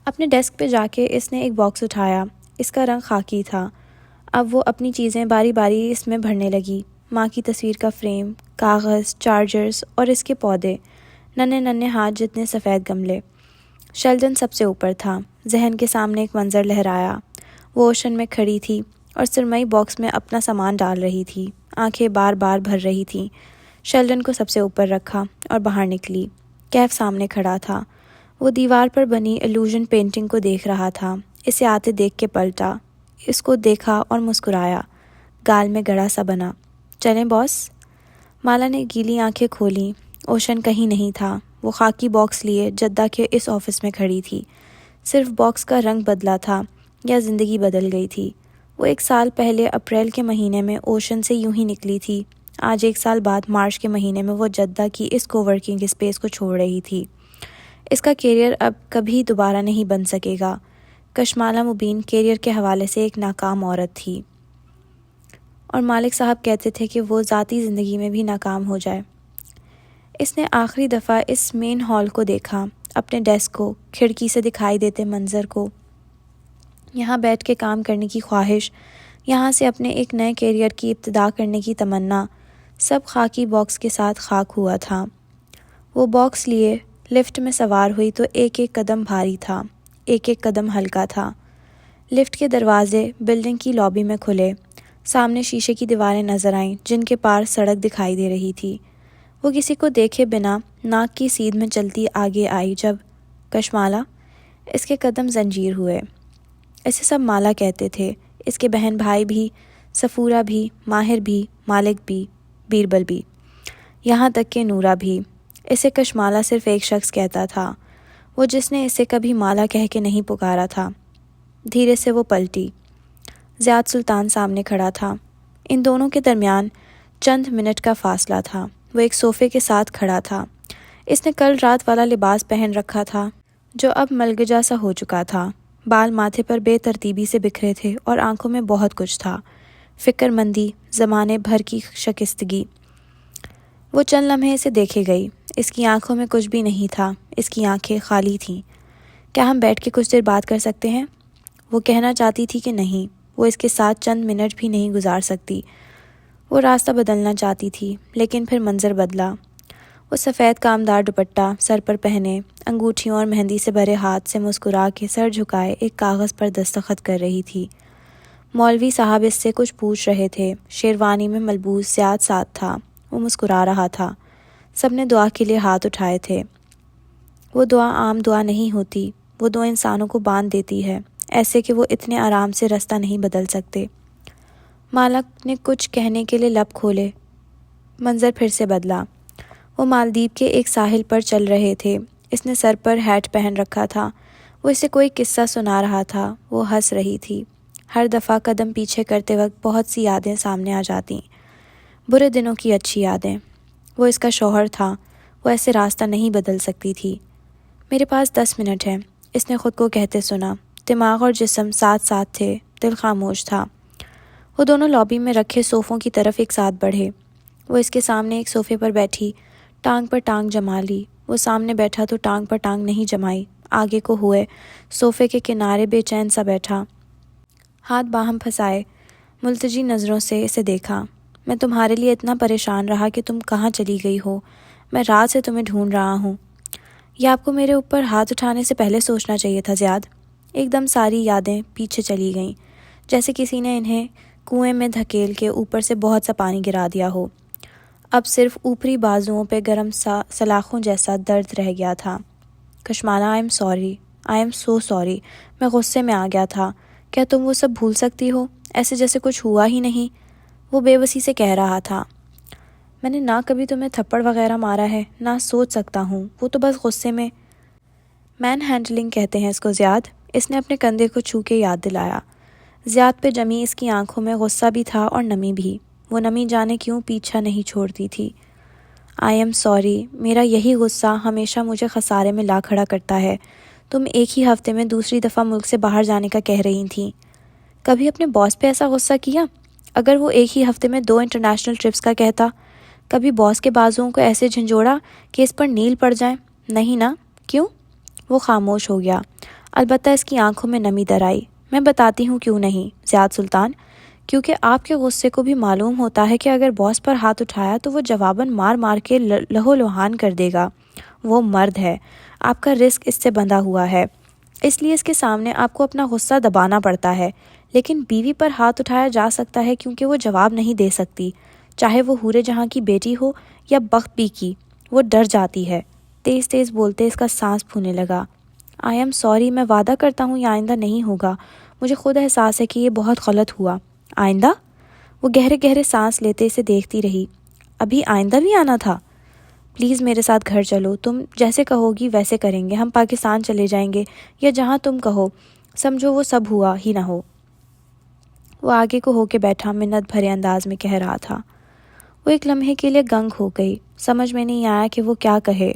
اپنے ڈیسک پہ جا کے اس نے ایک باکس اٹھایا۔ اس کا رنگ خاکی تھا۔ اب وہ اپنی چیزیں باری باری اس میں بھرنے لگی۔ ماں کی تصویر کا فریم، کاغذ، چارجرز اور اس کے پودے، ننھے ننھے ہاتھ جتنے سفید گملے۔ شیلڈن سب سے اوپر تھا۔ ذہن کے سامنے ایک منظر لہرایا۔ وہ اوشن میں کھڑی تھی اور سرمئی باکس میں اپنا سامان ڈال رہی تھی۔ آنکھیں بار بار بھر رہی تھیں۔ شیلڈن کو سب سے اوپر رکھا اور باہر نکلی۔ کیف سامنے کھڑا تھا۔ وہ دیوار پر بنی ایلوژن پینٹنگ کو دیکھ رہا تھا۔ اسے آتے دیکھ کے پلٹا، اس کو دیکھا اور مسکرایا، گال میں گڑا سا بنا۔ چلیں باس؟ مالا نے گیلی آنکھیں کھولیں۔ اوشن کہیں نہیں تھا۔ وہ خاکی باکس لیے جدہ کے اس آفس میں کھڑی تھی۔ صرف باکس کا رنگ بدلا تھا یا زندگی بدل گئی تھی؟ وہ 1 سال پہلے اپریل کے مہینے میں اوشن سے یوں ہی نکلی تھی۔ آج 1 سال بعد مارچ کے مہینے میں وہ جدہ کی اس کوورکنگ اسپیس کو چھوڑ رہی تھی۔ اس کا کیریئر اب کبھی دوبارہ نہیں بن سکے گا۔ کشمالہ مبین کیریئر کے حوالے سے ایک ناکام عورت تھی، اور مالک صاحب کہتے تھے کہ وہ ذاتی زندگی میں بھی ناکام ہو جائے۔ اس نے آخری دفعہ اس مین ہال کو دیکھا، اپنے ڈیسک کو، کھڑکی سے دکھائی دیتے منظر کو، یہاں بیٹھ کے کام کرنے کی خواہش، یہاں سے اپنے ایک نئے کیریئر کی ابتدا کرنے کی تمنا، سب خاکی باکس کے ساتھ خاک ہوا تھا۔ وہ باکس لیے لفٹ میں سوار ہوئی تو ایک ایک قدم بھاری تھا، ایک ایک قدم ہلکا تھا۔ لفٹ کے دروازے بلڈنگ کی لابی میں کھلے۔ سامنے شیشے کی دیواریں نظر آئیں جن کے پار سڑک دکھائی دے رہی تھی۔ وہ کسی کو دیکھے بنا ناک کی سیدھ میں چلتی آگے آئی جب کشمالہ، اس کے قدم زنجیر ہوئے۔ اسے سب مالا کہتے تھے، اس کے بہن بھائی بھی، صفورہ بھی، ماہر بھی، مالک بھی، بیربل بھی، یہاں تک کہ نورا بھی۔ اسے کشمالہ صرف ایک شخص کہتا تھا، وہ جس نے اسے کبھی مالا کہہ کے نہیں پکارا تھا۔ دھیرے سے وہ پلٹی۔ زیاد سلطان سامنے کھڑا تھا۔ ان دونوں کے درمیان چند منٹ کا فاصلہ تھا۔ وہ ایک صوفے کے ساتھ کھڑا تھا۔ اس نے کل رات والا لباس پہن رکھا تھا جو اب ملگجا سا ہو چکا تھا۔ بال ماتھے پر بے ترتیبی سے بکھرے تھے اور آنکھوں میں بہت کچھ تھا، فکر مندی، زمانے بھر کی شکستگی۔ وہ چند لمحے اسے دیکھے گئی۔ اس کی آنکھوں میں کچھ بھی نہیں تھا، اس کی آنکھیں خالی تھیں۔ کیا ہم بیٹھ کے کچھ دیر بات کر سکتے ہیں؟ وہ کہنا چاہتی تھی کہ نہیں، وہ اس کے ساتھ چند منٹ بھی نہیں گزار سکتی۔ وہ راستہ بدلنا چاہتی تھی لیکن پھر منظر بدلا۔ وہ سفید کامدار دوپٹہ سر پر پہنے، انگوٹھیوں اور مہندی سے بھرے ہاتھ سے مسکرا کے سر جھکائے ایک کاغذ پر دستخط کر رہی تھی۔ مولوی صاحب اس سے کچھ پوچھ رہے تھے۔ شیروانی میں ملبوس زیاد ساتھ تھا۔ وہ مسکرا رہا تھا۔ سب نے دعا کے لیے ہاتھ اٹھائے تھے۔ وہ دعا عام دعا نہیں ہوتی، وہ دعا انسانوں کو باندھ دیتی ہے، ایسے کہ وہ اتنے آرام سے رستہ نہیں بدل سکتے۔ مالک نے کچھ کہنے کے لیے لب کھولے۔ منظر پھر سے بدلا۔ وہ مالدیپ کے ایک ساحل پر چل رہے تھے۔ اس نے سر پر ہیٹ پہن رکھا تھا۔ وہ اسے کوئی قصہ سنا رہا تھا۔ وہ ہنس رہی تھی۔ ہر دفعہ قدم پیچھے کرتے وقت بہت سی یادیں سامنے آ جاتیں، برے دنوں کی اچھی یادیں۔ وہ اس کا شوہر تھا، وہ ایسے راستہ نہیں بدل سکتی تھی۔ میرے پاس 10 منٹ ہیں، اس نے خود کو کہتے سنا۔ دماغ اور جسم ساتھ ساتھ تھے، دل خاموش تھا۔ وہ دونوں لابی میں رکھے صوفوں کی طرف ایک ساتھ بڑھے۔ وہ اس کے سامنے ایک صوفے پر بیٹھی، ٹانگ پر ٹانگ جما لی۔ وہ سامنے بیٹھا تو ٹانگ پر ٹانگ نہیں جمائی، آگے کو ہوئے صوفے کے کنارے بے چین سا بیٹھا، ہاتھ باہم پھنسائے، ملتجی نظروں سے اسے دیکھا۔ میں تمہارے لیے اتنا پریشان رہا کہ تم کہاں چلی گئی ہو. میں رات سے تمہیں ڈھونڈ رہا ہوں. یہ آپ کو میرے اوپر ہاتھ اٹھانے سے پہلے سوچنا چاہیے تھا زیاد. ایک دم ساری یادیں پیچھے چلی گئیں، جیسے کسی نے انہیں کنویں میں دھکیل کے اوپر سے بہت سا پانی گرا دیا ہو. اب صرف اوپری بازوؤں پہ گرم سلاخوں جیسا درد رہ گیا تھا. Kashmala I am sorry, I am so sorry. میں غصے میں آ گیا تھا. کیا تم وہ سب بھول سکتی ہو، ایسے جیسے کچھ ہوا ہی نہیں؟ وہ بے بسی سے کہہ رہا تھا. میں نے نہ کبھی تمہیں تھپڑ وغیرہ مارا ہے، نہ سوچ سکتا ہوں. وہ تو بس غصے میں. مین ہینڈلنگ کہتے ہیں اس کو زیاد. اس نے اپنے کندھے کو چھو کے یاد دلایا. زیاد پہ جمی اس کی آنکھوں میں غصہ بھی تھا اور نمی بھی. وہ نمی جانے کیوں پیچھا نہیں چھوڑتی تھی. آئی ایم سوری، میرا یہی غصہ ہمیشہ مجھے خسارے میں لا کھڑا کرتا ہے. تم ایک ہی ہفتے میں دوسری دفعہ ملک سے باہر جانے کا کہہ رہی تھیں. کبھی اپنے باس پہ ایسا غصہ کیا؟ اگر وہ ایک ہی ہفتے میں 2 انٹرنیشنل ٹرپس کا کہتا؟ کبھی باس کے بازوؤں کو ایسے جھنجھوڑا کہ اس پر نیل پڑ جائیں؟ نہیں نا؟ کیوں؟ وہ خاموش ہو گیا. البتہ اس کی آنکھوں میں نمی در آئی. میں بتاتی ہوں کیوں نہیں زیاد سلطان. کیونکہ آپ کے غصے کو بھی معلوم ہوتا ہے کہ اگر باس پر ہاتھ اٹھایا تو وہ جواباً مار مار کے لہو لہان کر دے گا. وہ مرد ہے، آپ کا رزق اس سے بندھا ہوا ہے، اس لیے اس کے سامنے آپ کو اپنا غصہ دبانا پڑتا ہے. لیکن بیوی پر ہاتھ اٹھایا جا سکتا ہے کیونکہ وہ جواب نہیں دے سکتی، چاہے وہ حورے جہاں کی بیٹی ہو یا بخت پی کی. وہ ڈر جاتی ہے. تیز تیز بولتے اس کا سانس پھونے لگا. آئی ایم سوری، میں وعدہ کرتا ہوں یہ آئندہ نہیں ہوگا. مجھے خود احساس ہے کہ یہ بہت غلط ہوا. آئندہ؟ وہ گہرے گہرے سانس لیتے اسے دیکھتی رہی. ابھی آئندہ بھی آنا تھا؟ پلیز میرے ساتھ گھر چلو. تم جیسے کہو گی ویسے کریں گے. ہم پاکستان چلے جائیں گے یا جہاں تم کہو. سمجھو وہ سب ہوا ہی نہ ہو. وہ آگے کو ہو کے بیٹھا منت بھرے انداز میں کہہ رہا تھا. وہ ایک لمحے کے لیے گنگ ہو گئی. سمجھ میں نہیں آیا کہ وہ کیا کہے.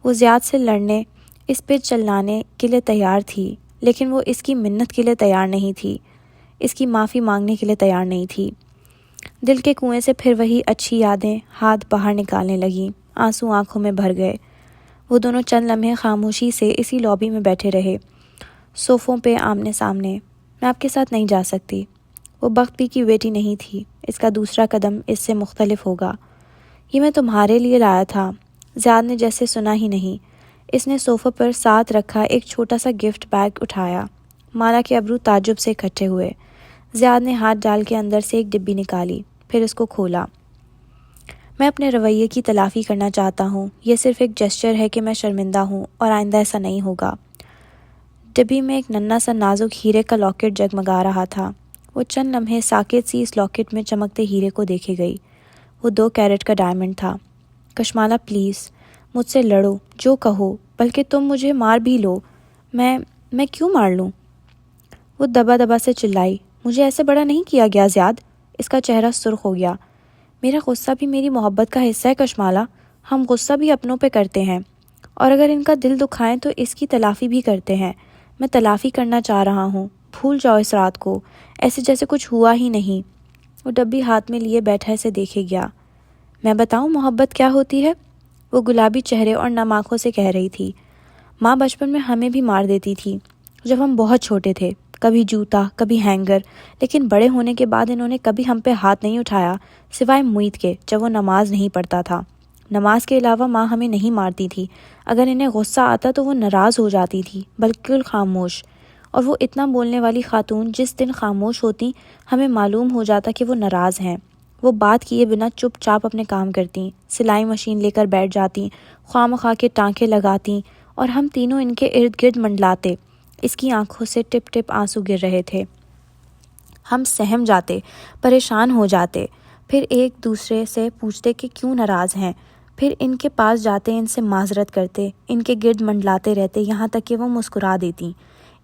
وہ زیاد سے لڑنے، اس پہ چلانے کے لیے تیار تھی، لیکن وہ اس کی منت کے لیے تیار نہیں تھی، اس کی معافی مانگنے کے لیے تیار نہیں تھی. دل کے کنویں سے پھر وہی اچھی یادیں ہاتھ باہر نکالنے لگیں. آنسو آنکھوں میں بھر گئے. وہ دونوں چند لمحے خاموشی سے اسی لابی میں بیٹھے رہے، صوفوں پہ آمنے سامنے. میں آپ کے ساتھ نہیں جا سکتی. وہ بخت پی کی بیٹی نہیں تھی. اس کا دوسرا قدم اس سے مختلف ہوگا. یہ میں تمہارے لیے لایا تھا. زیاد نے جیسے سنا ہی نہیں. اس نے صوفہ پر ساتھ رکھا ایک چھوٹا سا گفٹ بیگ اٹھایا. مالا کے ابرو تعجب سے اکٹھے ہوئے. زیاد نے ہاتھ ڈال کے اندر سے ایک ڈبی نکالی، پھر اس کو کھولا. میں اپنے رویے کی تلافی کرنا چاہتا ہوں. یہ صرف ایک جسچر ہے کہ میں شرمندہ ہوں اور آئندہ ایسا نہیں ہوگا. ڈبی میں ایک ننھا سا نازک ہیرے کا لاکٹ جگمگا رہا تھا. وہ چند لمحے ساکت سی اس لاکٹ میں چمکتے ہیرے کو دیکھے گئی. وہ 2 کیرٹ کا ڈائمنڈ تھا. کشمالہ پلیز مجھ سے لڑو، جو کہو، بلکہ تم مجھے مار بھی لو. میں کیوں مار لوں؟ وہ دبا دبا سے چلائی. مجھے ایسے بڑا نہیں کیا گیا زیاد. اس کا چہرہ سرخ ہو گیا. میرا غصہ بھی میری محبت کا حصہ ہے کشمالہ. ہم غصہ بھی اپنوں پہ کرتے ہیں، اور اگر ان کا دل دکھائیں تو اس کی تلافی بھی کرتے ہیں. میں تلافی کرنا چاہ رہا ہوں. بھول جاؤ اس رات کو، ایسے جیسے کچھ ہوا ہی نہیں. وہ ڈبی ہاتھ میں لیے بیٹھا اسے دیکھے گیا. میں بتاؤں محبت کیا ہوتی ہے؟ وہ گلابی چہرے اور نم آنکھوں سے کہہ رہی تھی. ماں بچپن میں ہمیں بھی مار دیتی تھی جب ہم بہت چھوٹے تھے. کبھی جوتا، کبھی ہینگر. لیکن بڑے ہونے کے بعد انہوں نے کبھی ہم پہ ہاتھ نہیں اٹھایا، سوائے معید کے جب وہ نماز نہیں پڑھتا تھا. نماز کے علاوہ ماں ہمیں نہیں مارتی تھی. اگر انہیں غصہ آتا تو وہ ناراض ہو جاتی تھی، بالکل خاموش. اور وہ اتنا بولنے والی خاتون جس دن خاموش ہوتی ہمیں معلوم ہو جاتا کہ وہ ناراض ہیں. وہ بات کیے بنا چپ چاپ اپنے کام کرتیں، سلائی مشین لے کر بیٹھ جاتیں، خواہ مخواہ کے ٹانکے لگاتیں، اور ہم تینوں ان کے ارد گرد منڈلاتے. اس کی آنکھوں سے ٹپ ٹپ آنسو گر رہے تھے. ہم سہم جاتے، پریشان ہو جاتے، پھر ایک دوسرے سے پوچھتے کہ کیوں ناراض ہیں، پھر ان کے پاس جاتے، ان سے معذرت کرتے، ان کے گرد منڈلاتے رہتے یہاں تک کہ وہ مسکرا دیتی.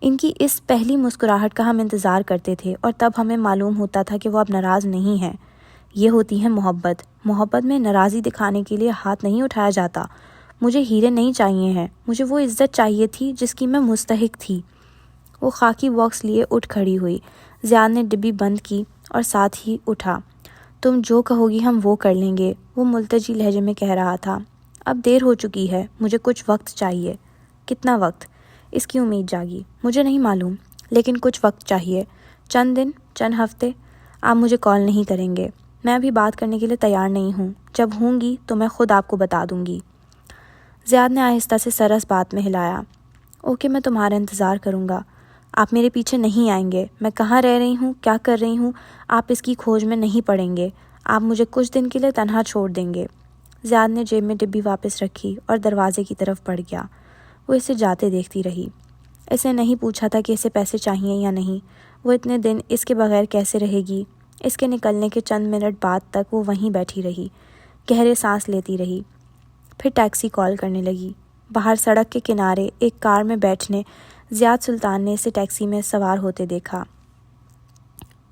ان کی اس پہلی مسکراہٹ کا ہم انتظار کرتے تھے، اور تب ہمیں معلوم ہوتا تھا کہ وہ اب ناراض نہیں ہیں. یہ ہوتی ہے محبت. محبت میں ناراضی دکھانے کے لیے ہاتھ نہیں اٹھایا جاتا. مجھے ہیرے نہیں چاہیے ہیں، مجھے وہ عزت چاہیے تھی جس کی میں مستحق تھی. وہ خاکی باکس لیے اٹھ کھڑی ہوئی. زیاد نے ڈبی بند کی اور ساتھ ہی اٹھا. تم جو کہو گی ہم وہ کر لیں گے، وہ ملتجی لہجے میں کہہ رہا تھا. اب دیر ہو چکی ہے، مجھے کچھ وقت چاہیے. کتنا وقت؟ اس کی امید جاگی. مجھے نہیں معلوم، لیکن کچھ وقت چاہیے. چند دن، چند ہفتے. آپ مجھے کال نہیں کریں گے. میں بھی بات کرنے کے لیے تیار نہیں ہوں، جب ہوں گی تو میں خود آپ کو بتا دوں گی۔ زیاد نے آہستہ سے سر اس بات میں ہلایا۔ اوکے، میں تمہارا انتظار کروں گا۔ آپ میرے پیچھے نہیں آئیں گے۔ میں کہاں رہ رہی ہوں، کیا کر رہی ہوں، آپ اس کی کھوج میں نہیں پڑیں گے۔ آپ مجھے کچھ دن کے لیے تنہا چھوڑ دیں گے۔ زیاد نے جیب میں ڈبی واپس رکھی اور دروازے کی طرف بڑھ گیا۔ وہ اسے جاتے دیکھتی رہی۔ اس نے نہیں پوچھا تھا کہ اسے پیسے چاہیے یا نہیں۔ وہ اتنے دن اس کے بغیر کیسے رہے گی؟ اس کے نکلنے کے چند منٹ بعد تک وہ وہیں بیٹھی رہی، گہرے سانس لیتی رہی۔ پھر ٹیکسی کال کرنے لگی۔ باہر سڑک کے کنارے ایک کار میں بیٹھنے زیاد سلطان نے اسے ٹیکسی میں سوار ہوتے دیکھا۔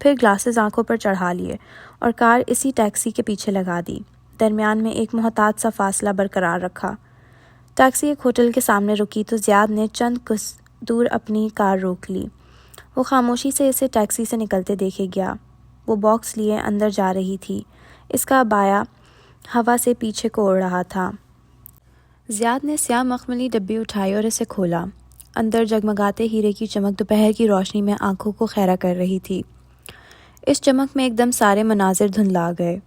پھر گلاسز آنکھوں پر چڑھا لیے اور کار اسی ٹیکسی کے پیچھے لگا دی۔ درمیان میں ایک محتاط سا فاصلہ برقرار رکھا۔ ٹیکسی ایک ہوٹل کے سامنے رکی تو زیاد نے چند کس دور اپنی کار روک لی۔ وہ خاموشی سے اسے ٹیکسی سے نکلتے دیکھے گیا۔ وہ باکس لیے اندر جا رہی تھی۔ اس کا عبایا ہوا سے پیچھے کو اڑ رہا تھا۔ زیاد نے سیاہ مخملی ڈبی اٹھائی اور اسے کھولا۔ اندر جگمگاتے ہیرے کی چمک دوپہر کی روشنی میں آنکھوں کو خیرہ کر رہی تھی۔ اس چمک میں ایک دم سارے مناظر دھندلا گئے۔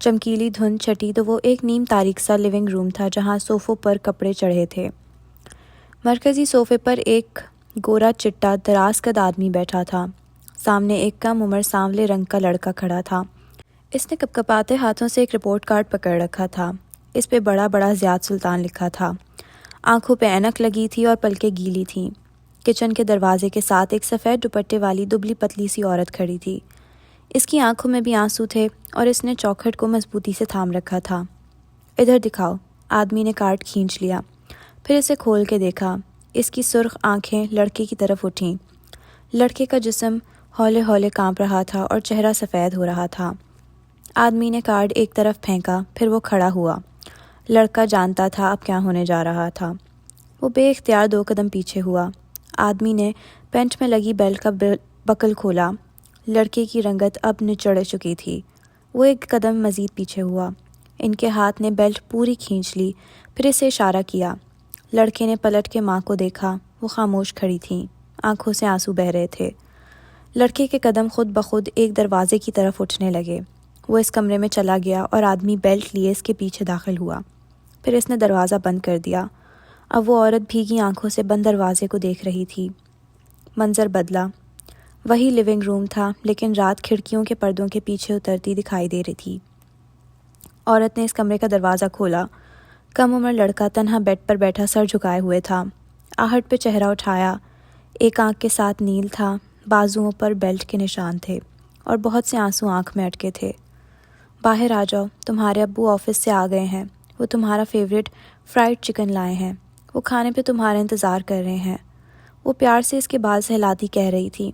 چمکیلی دھند چھٹی تو وہ ایک نیم تاریک سا لیونگ روم تھا جہاں صوفوں پر کپڑے چڑھے تھے۔ مرکزی صوفے پر ایک گورا چٹا دراز قد آدمی بیٹھا تھا۔ سامنے ایک کم عمر سانولے رنگ کا لڑکا کھڑا تھا۔ اس نے کپکپاتے ہاتھوں سے ایک رپورٹ کارڈ پکڑ رکھا تھا۔ اس پہ بڑا بڑا زیاد سلطان لکھا تھا۔ آنکھوں پہ اینک لگی تھی اور پلکیں گیلی تھیں۔ کچن کے دروازے کے ساتھ ایک سفید دوپٹے والی دبلی پتلی سی عورت کھڑی تھی۔ اس کی آنکھوں میں بھی آنسو تھے اور اس نے چوکھٹ کو مضبوطی سے تھام رکھا تھا۔ ادھر دکھاؤ۔ آدمی نے کارڈ کھینچ لیا، پھر اسے کھول کے دیکھا۔ اس کی سرخ آنکھیں لڑکے کی طرف اٹھیں۔ لڑکے کا جسم ہولے ہولے کانپ رہا تھا اور چہرہ سفید ہو رہا تھا۔ آدمی نے کارڈ ایک طرف پھینکا، پھر وہ کھڑا ہوا۔ لڑکا جانتا تھا اب کیا ہونے جا رہا تھا۔ وہ بے اختیار 2 قدم پیچھے ہوا۔ آدمی نے پینٹ میں لگی بیلٹ کا بکل کھولا۔ لڑکے کی رنگت اب نچڑ چکی تھی۔ وہ 1 قدم مزید پیچھے ہوا۔ ان کے ہاتھ نے بیلٹ پوری کھینچ لی، پھر اسے اشارہ کیا۔ لڑکے نے پلٹ کے ماں کو دیکھا۔ وہ خاموش کھڑی تھیں، آنکھوں سے آنسو بہہ رہے تھے۔ لڑکے کے قدم خود بخود ایک دروازے کی طرف اٹھنے لگے۔ وہ اس کمرے میں چلا گیا اور آدمی بیلٹ لیے اس کے پیچھے داخل ہوا۔ پھر اس نے دروازہ بند کر دیا۔ اب وہ عورت بھیگی آنکھوں سے بند دروازے کو دیکھ رہی تھی۔ منظر بدلا۔ وہی لیونگ روم تھا، لیکن رات کھڑکیوں کے پردوں کے پیچھے اترتی دکھائی دے رہی تھی۔ عورت نے اس کمرے کا دروازہ کھولا۔ کم عمر لڑکا تنہا بیڈ پر بیٹھا سر جھکائے ہوئے تھا۔ آہٹ پہ چہرہ اٹھایا، ایک آنکھ کے ساتھ نیل تھا، بازوؤں پر بیلٹ کے نشان تھے اور بہت سے آنسو آنکھ میں اٹکے تھے۔ باہر آ جاؤ، تمہارے ابو آفس سے آ گئے ہیں۔ وہ تمہارا فیوریٹ فرائیڈ چکن لائے ہیں۔ وہ کھانے پہ تمہارا انتظار کر رہے ہیں۔ وہ پیار سے اس کے بال سہلاتی کہہ رہی تھی۔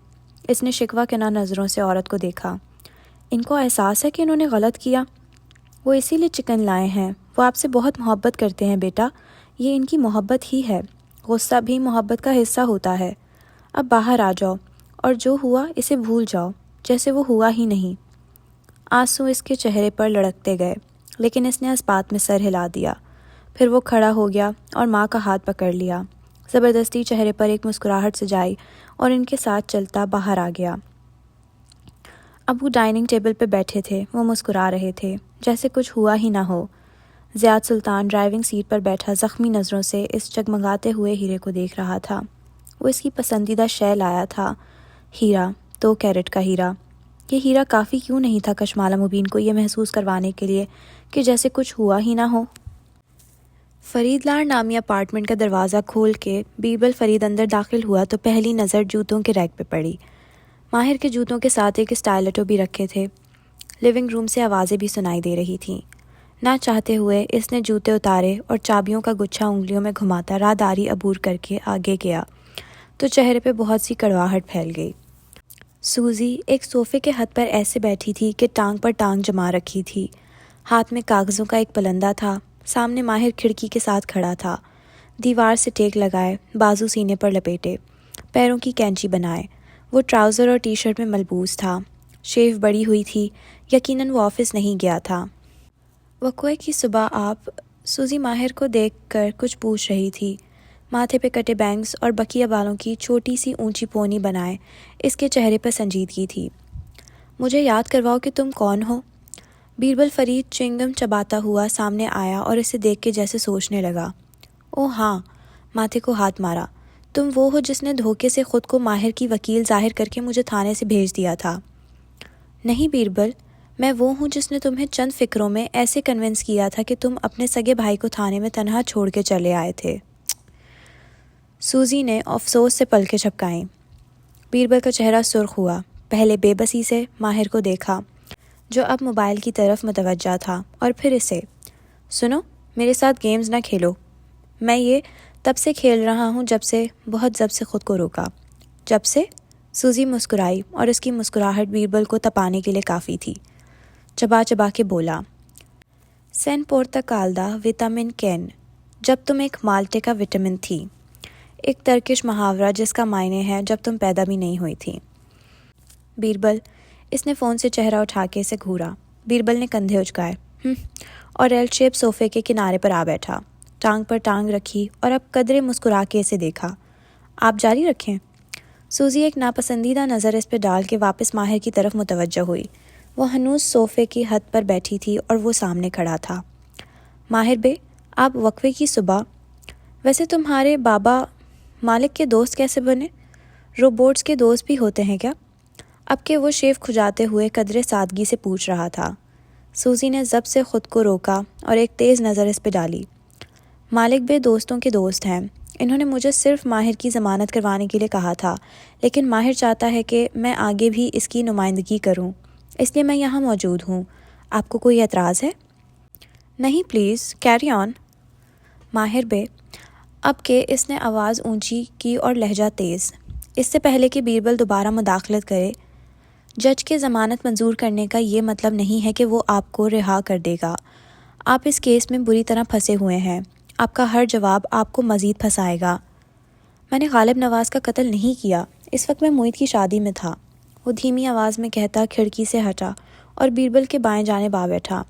اس نے شکوہ کناں نظروں سے عورت کو دیکھا۔ ان کو احساس ہے کہ انہوں نے غلط کیا۔ وہ اسی لیے چکن لائے ہیں۔ وہ آپ سے بہت محبت کرتے ہیں بیٹا، یہ ان کی محبت ہی ہے۔ غصہ بھی محبت کا حصہ ہوتا ہے۔ اب باہر آ جاؤ اور جو ہوا اسے بھول جاؤ جیسے وہ ہوا ہی نہیں۔ آنسو اس کے چہرے پر لڑکتے گئے، لیکن اس نے اس بات میں سر ہلا دیا۔ پھر وہ کھڑا ہو گیا اور ماں کا ہاتھ پکڑ لیا۔ زبردستی چہرے پر ایک مسکراہٹ سجائی اور ان کے ساتھ چلتا باہر آ گیا۔ ابو ڈائننگ ٹیبل پہ بیٹھے تھے۔ وہ مسکرا رہے تھے جیسے کچھ ہوا ہی نہ ہو۔ زیاد سلطان ڈرائیونگ سیٹ پر بیٹھا زخمی نظروں سے اس جگمگاتے ہوئے ہیرے کو دیکھ رہا تھا۔ وہ اس کی پسندیدہ شے لایا تھا، ہیرا، 2 کیرٹ کا ہیرا۔ یہ ہیرا کافی کیوں نہیں تھا کشمالہ مبین کو یہ محسوس کروانے کے لیے کہ جیسے کچھ ہوا ہی نہ ہو؟ فرید لار نامی اپارٹمنٹ کا دروازہ کھول کے بیربل فرید اندر داخل ہوا تو پہلی نظر جوتوں کے ریک پہ پڑی۔ ماہر کے جوتوں کے ساتھ ایک اسٹائلٹو بھی رکھے تھے۔ لیونگ روم سے آوازیں بھی سنائی دے رہی تھیں۔ نہ چاہتے ہوئے اس نے جوتے اتارے اور چابیوں کا گچھا انگلیوں میں گھماتا راہداری عبور کر کے آگے گیا تو چہرے پہ بہت سی کڑواہٹ پھیل گئی۔ سوزی ایک صوفے کے ہتھ پر ایسے بیٹھی تھی کہ ٹانگ پر ٹانگ جما رکھی تھی۔ ہاتھ میں کاغذوں کا ایک پلندہ تھا۔ سامنے ماہر کھڑکی کے ساتھ کھڑا تھا، دیوار سے ٹیک لگائے، بازو سینے پر لپیٹے، پیروں کی کینچی بنائے۔ وہ ٹراؤزر اور ٹی شرٹ میں ملبوس تھا۔ شیو بڑی ہوئی تھی، یقیناً وہ آفس نہیں گیا تھا۔ وقوع کی صبح آپ سوزی ماہر کو دیکھ کر کچھ پوچھ رہی تھی۔ ماتھے پہ کٹے بینگز اور بقیہ بالوں کی چھوٹی سی اونچی پونی بنائے اس کے چہرے پر سنجیدگی تھی۔ مجھے یاد کرواؤ کہ تم کون ہو؟ بیربل فرید چنگم چباتا ہوا سامنے آیا اور اسے دیکھ کے جیسے سوچنے لگا۔ او ہاں، ماتھے کو ہاتھ مارا۔ تم وہ ہو جس نے دھوکے سے خود کو ماہر کی وکیل ظاہر کر کے مجھے تھانے سے بھیج دیا تھا۔ نہیں بیربل، میں وہ ہوں جس نے تمہیں چند فکروں میں ایسے کنونس کیا تھا کہ تم اپنے سگے بھائی کو تھانے میں تنہا چھوڑ کے چلے آئے تھے۔ سوزی نے افسوس سے پلکیں جھپکائیں۔ بیربل کا چہرہ سرخ ہوا۔ پہلے بے بسی سے ماہر کو دیکھا جو اب موبائل کی طرف متوجہ تھا، اور پھر اسے۔ سنو، میرے ساتھ گیمز نہ کھیلو۔ میں یہ تب سے کھیل رہا ہوں بہت ضبط سے خود کو روکا۔ جب سے؟ سوزی مسکرائی اور اس کی مسکراہٹ بیربل کو تپانے کے لیے کافی تھی۔ چبا چبا کے بولا، سین پورتاکالدا وٹامن کین، جب تم ایک مالٹے کا وٹامن تھی۔ ایک ترکش محاورہ جس کا معنی ہے جب تم پیدا بھی نہیں ہوئی تھی۔ بیربل، اس نے فون سے چہرہ اٹھا کے اسے گھورا۔ بیربل نے کندھے اچکائے اور ایل شیپ صوفے کے کنارے پر آ بیٹھا، ٹانگ پر ٹانگ رکھی اور اب قدرے مسکرا کے اسے دیکھا۔ آپ جاری رکھیں۔ سوزی ایک ناپسندیدہ نظر اس پہ ڈال کے واپس ماہر کی طرف متوجہ ہوئی۔ وہ ہنوز صوفے کی حد پر بیٹھی تھی اور وہ سامنے کھڑا تھا۔ ماہر بے، آپ وقفے کی صبح، ویسے تمہارے بابا مالک کے دوست کیسے بنے؟ روبوٹس کے دوست بھی ہوتے ہیں کیا؟ اب کہ وہ شیو کھجاتے ہوئے قدرے سادگی سے پوچھ رہا تھا۔ سوزی نے ضبط سے خود کو روکا اور ایک تیز نظر اس پہ ڈالی۔ مالک بے دوستوں کے دوست ہیں۔ انہوں نے مجھے صرف ماہر کی ضمانت کروانے کے لیے کہا تھا، لیکن ماہر چاہتا ہے کہ میں آگے بھی اس کی نمائندگی کروں، اس لیے میں یہاں موجود ہوں۔ آپ کو کوئی اعتراض ہے؟ نہیں، پلیز کیری آن۔ ماہر بے، اب کہ اس نے آواز اونچی کی اور لہجہ تیز۔ اس سے پہلے کہ بیربل دوبارہ مداخلت کرے، جج کے ضمانت منظور کرنے کا یہ مطلب نہیں ہے کہ وہ آپ کو رہا کر دے گا۔ آپ اس کیس میں بری طرح پھنسے ہوئے ہیں۔ آپ کا ہر جواب آپ کو مزید پھنسائے گا۔ میں نے غالب نواز کا قتل نہیں کیا۔ اس وقت میں موہت کی شادی میں تھا، وہ دھیمی آواز میں کہتا کھڑکی سے ہٹا اور بیربل کے بائیں جانب آ بیٹھا۔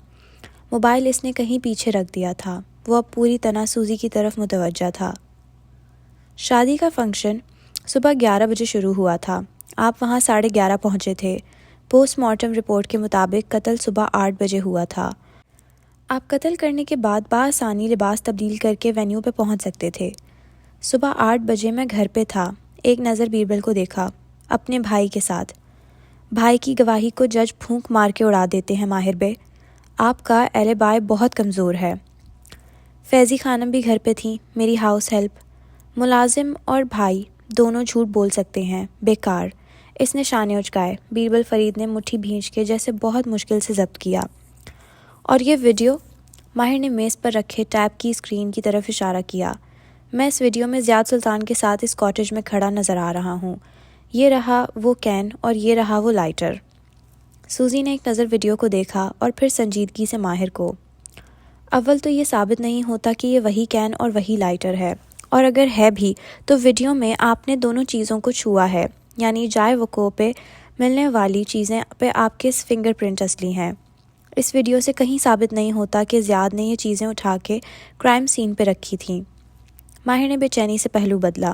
موبائل اس نے کہیں پیچھے رکھ دیا تھا۔ وہ اب پوری طرح سوزی کی طرف متوجہ تھا۔ شادی کا فنکشن صبح 11 بجے شروع ہوا تھا۔ آپ وہاں 11:30 پہنچے تھے۔ پوسٹ مارٹم رپورٹ کے مطابق قتل صبح 8 بجے ہوا تھا۔ آپ قتل کرنے کے بعد بآسانی لباس تبدیل کر کے وینیو پہ پہنچ سکتے تھے۔ صبح 8 بجے میں گھر پہ تھا۔ ایک نظر بیربل کو دیکھا، اپنے بھائی کے ساتھ۔ بھائی کی گواہی کو جج پھونک مار کے اڑا دیتے ہیں ماہر بے۔ آپ کا ایلیبائی بہت کمزور ہے۔ فیضی خانم بھی گھر پہ تھیں، میری ہاؤس ہیلپ۔ ملازم اور بھائی دونوں جھوٹ بول سکتے ہیں، بیکار۔ اس نے شانے اچکائے۔ بیربل فرید نے مٹھی بھینچ کے جیسے بہت مشکل سے ضبط کیا۔ اور یہ ویڈیو؟ ماہر نے میز پر رکھے ٹیب کی اسکرین کی طرف اشارہ کیا۔ میں اس ویڈیو میں زیاد سلطان کے ساتھ اس کاٹیج میں کھڑا نظر آ رہا ہوں۔ یہ رہا وہ کین اور یہ رہا وہ لائٹر۔ سوزی نے ایک نظر ویڈیو کو دیکھا اور پھر سنجیدگی سے ماہر کو۔ اول تو یہ ثابت نہیں ہوتا کہ یہ وہی کین اور وہی لائٹر ہے، اور اگر ہے بھی تو ویڈیو میں آپ نے دونوں چیزوں کو چھوا ہے، یعنی جائے وقوع پہ ملنے والی چیزیں پہ آپ کے فنگر پرنٹ اصلی ہیں۔ اس ویڈیو سے کہیں ثابت نہیں ہوتا کہ زیاد نے یہ چیزیں اٹھا کے کرائم سین پہ رکھی تھیں۔ ماہر نے بے چینی سے پہلو بدلا۔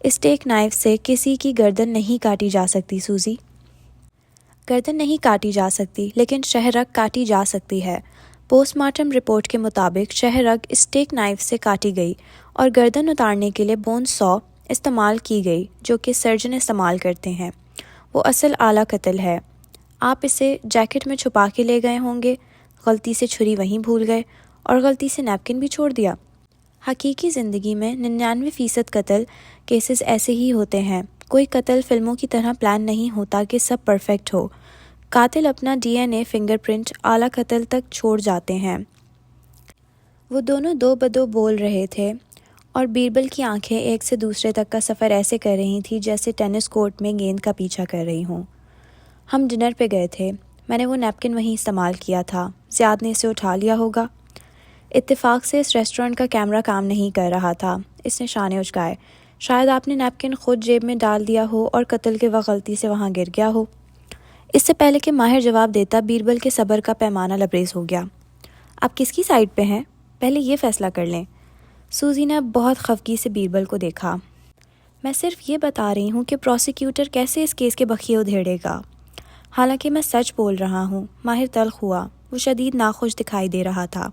اسٹیک نائف سے کسی کی گردن نہیں کاٹی جا سکتی سوزی۔ گردن نہیں کاٹی جا سکتی، لیکن شہ رگ کاٹی جا سکتی ہے۔ پوسٹ مارٹم رپورٹ کے مطابق شہ رگ اسٹیک نائف سے کاٹی گئی اور گردن اتارنے کے لیے بون سو استعمال کی گئی جو کہ سرجن استعمال کرتے ہیں۔ وہ اصل آلہ قتل ہے۔ آپ اسے جیکٹ میں چھپا کے لے گئے ہوں گے، غلطی سے چھری وہیں بھول گئے اور غلطی سے نیپکن بھی چھوڑ دیا۔ حقیقی زندگی میں 99% قتل کیسز ایسے ہی ہوتے ہیں۔ کوئی قتل فلموں کی طرح پلان نہیں ہوتا کہ سب پرفیکٹ ہو۔ قاتل اپنا D N a finger print اعلی قتل تک چھوڑ جاتے ہیں۔ وہ دونوں دو بدو بول رہے تھے اور بیربل کی آنکھیں ایک سے دوسرے تک کا سفر ایسے کر رہی تھیں جیسے ٹینس کورٹ میں گیند کا پیچھا کر رہی ہوں۔ ہم ڈنر پہ گئے تھے، میں نے وہ نیپکن وہیں استعمال کیا تھا، زیاد نے اسے اٹھا لیا ہوگا۔ اتفاق سے اس ریسٹورنٹ کا کیمرہ کام نہیں کر رہا تھا۔ اس نے شانے اچکائے۔ شاید آپ نے نیپکن خود جیب میں ڈال دیا ہو اور قتل کے وقت غلطی سے وہاں گر گیا ہو۔ اس سے پہلے کہ ماہر جواب دیتا، بیربل کے صبر کا پیمانہ لبریز ہو گیا۔ آپ کس کی سائڈ پہ ہیں؟ پہلے یہ فیصلہ کر لیں۔ سوزی نے اب بہت خفگی سے بیربل کو دیکھا۔ میں صرف یہ بتا رہی ہوں کہ پروسیکیوٹر کیسے اس کیس کے بخیے ادھیڑے گا۔ حالانکہ میں سچ بول رہا ہوں۔ ماہر تلخ ہوا، وہ شدید ناخوش دکھائی دے رہا تھا۔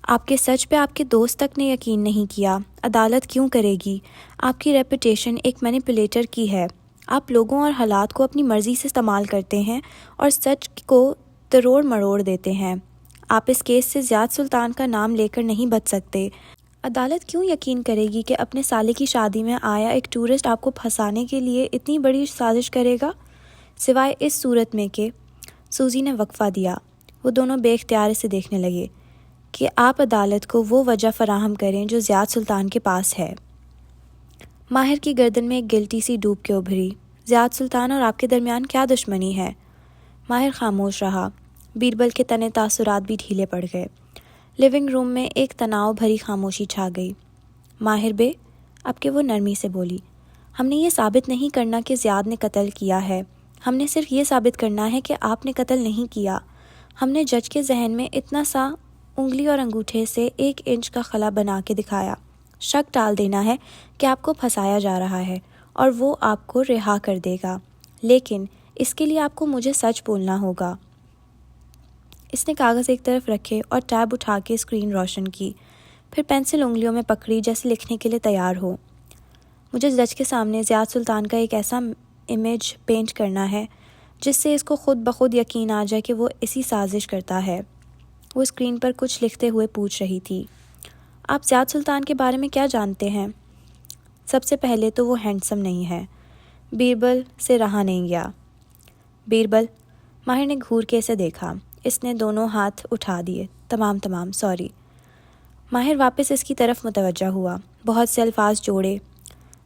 آپ کے سچ پہ آپ کے دوست تک نے یقین نہیں کیا، عدالت کیوں کرے گی؟ آپ کی ریپوٹیشن ایک مینیپولیٹر کی ہے۔ آپ لوگوں اور حالات کو اپنی مرضی سے استعمال کرتے ہیں اور سچ کو تروڑ مروڑ دیتے ہیں۔ آپ اس کیس سے زیاد سلطان کا نام لے کر نہیں بچ سکتے۔ عدالت کیوں یقین کرے گی کہ اپنے سالے کی شادی میں آیا ایک ٹورسٹ آپ کو پھنسانے کے لیے اتنی بڑی سازش کرے گا؟ سوائے اس صورت میں کہ سوزی نے وقفہ دیا۔ وہ دونوں بے اختیار سے دیکھنے لگے کہ آپ عدالت کو وہ وجہ فراہم کریں جو زیاد سلطان کے پاس ہے۔ ماہر کی گردن میں ایک گلٹی سی ڈوب کے ابھری۔ زیاد سلطان اور آپ کے درمیان کیا دشمنی ہے؟ ماہر خاموش رہا۔ بیربل کے تنے تاثرات بھی ڈھیلے پڑ گئے۔ لیونگ روم میں ایک تناؤ بھری خاموشی چھا گئی۔ ماہر بے، اب کہ وہ نرمی سے بولی، ہم نے یہ ثابت نہیں کرنا کہ زیاد نے قتل کیا ہے، ہم نے صرف یہ ثابت کرنا ہے کہ آپ نے قتل نہیں کیا۔ ہم نے جج کے ذہن میں اتنا سا انگلی اور انگوٹھے سے 1 انچ کا خلا بنا کے دکھایا۔ شک ڈال دینا ہے کہ آپ کو پھنسایا جا رہا ہے اور وہ آپ کو رہا کر دے گا، لیکن اس کے لیے آپ کو مجھے سچ بولنا ہوگا۔ اس نے کاغذ ایک طرف رکھے اور ٹیب اٹھا کے اسکرین روشن کی، پھر پینسل انگلیوں میں پکڑی جیسے لکھنے کے لیے تیار ہو۔ مجھے جج کے سامنے زیاد سلطان کا ایک ایسا امیج پینٹ کرنا ہے جس سے اس کو خود بخود یقین آ جائے کہ وہ اسی سازش کرتا ہے۔ وہ اسکرین پر کچھ لکھتے ہوئے پوچھ رہی تھی، آپ زیاد سلطان کے بارے میں کیا جانتے ہیں؟ سب سے پہلے تو وہ ہینڈسم نہیں ہے۔ بیربل سے رہا نہیں گیا۔ بیربل، ماہر نے گھور کے اسے دیکھا۔ اس نے دونوں ہاتھ اٹھا دیے۔ تمام سوری۔ ماہر واپس اس کی طرف متوجہ ہوا، بہت سے الفاظ جوڑے۔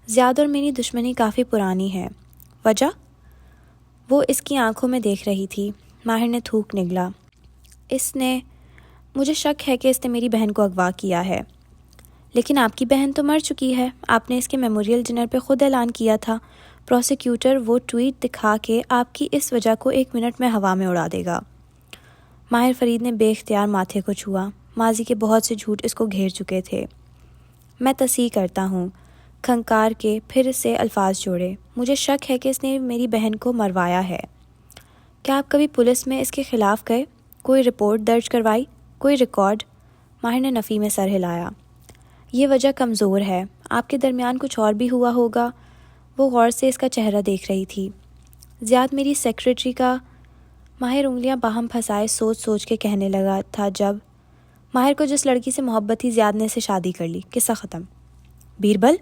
زیاد اور میری دشمنی کافی پرانی ہے۔ وجہ؟ وہ اس کی آنکھوں میں دیکھ رہی تھی۔ ماہر نے تھوک نگلا۔ مجھے شک ہے کہ اس نے میری بہن کو اغوا کیا ہے۔ لیکن آپ کی بہن تو مر چکی ہے، آپ نے اس کے میموریل ڈنر پہ خود اعلان کیا تھا۔ پروسیکیوٹر وہ ٹویٹ دکھا کے آپ کی اس وجہ کو 1 منٹ میں ہوا میں اڑا دے گا۔ ماہر فرید نے بے اختیار ماتھے کو چھوا۔ ماضی کے بہت سے جھوٹ اس کو گھیر چکے تھے۔ میں تصحیح کرتا ہوں، کھنکار کے پھر سے الفاظ جوڑے۔ مجھے شک ہے کہ اس نے میری بہن کو مروایا ہے۔ کیا آپ کبھی پولیس میں اس کے خلاف گئے؟ کوئی رپورٹ درج کروائی؟ کوئی ریکارڈ؟ ماہر نے نفی میں سر ہلایا۔ یہ وجہ کمزور ہے، آپ کے درمیان کچھ اور بھی ہوا ہوگا۔ وہ غور سے اس کا چہرہ دیکھ رہی تھی۔ زیاد میری سیکریٹری کا، ماہر انگلیاں باہم پھنسائے سوچ کے کہنے لگا تھا، جب ماہر کو جس لڑکی سے محبت تھی زیاد نے اسے شادی کر لی، قصہ ختم۔ بیربل،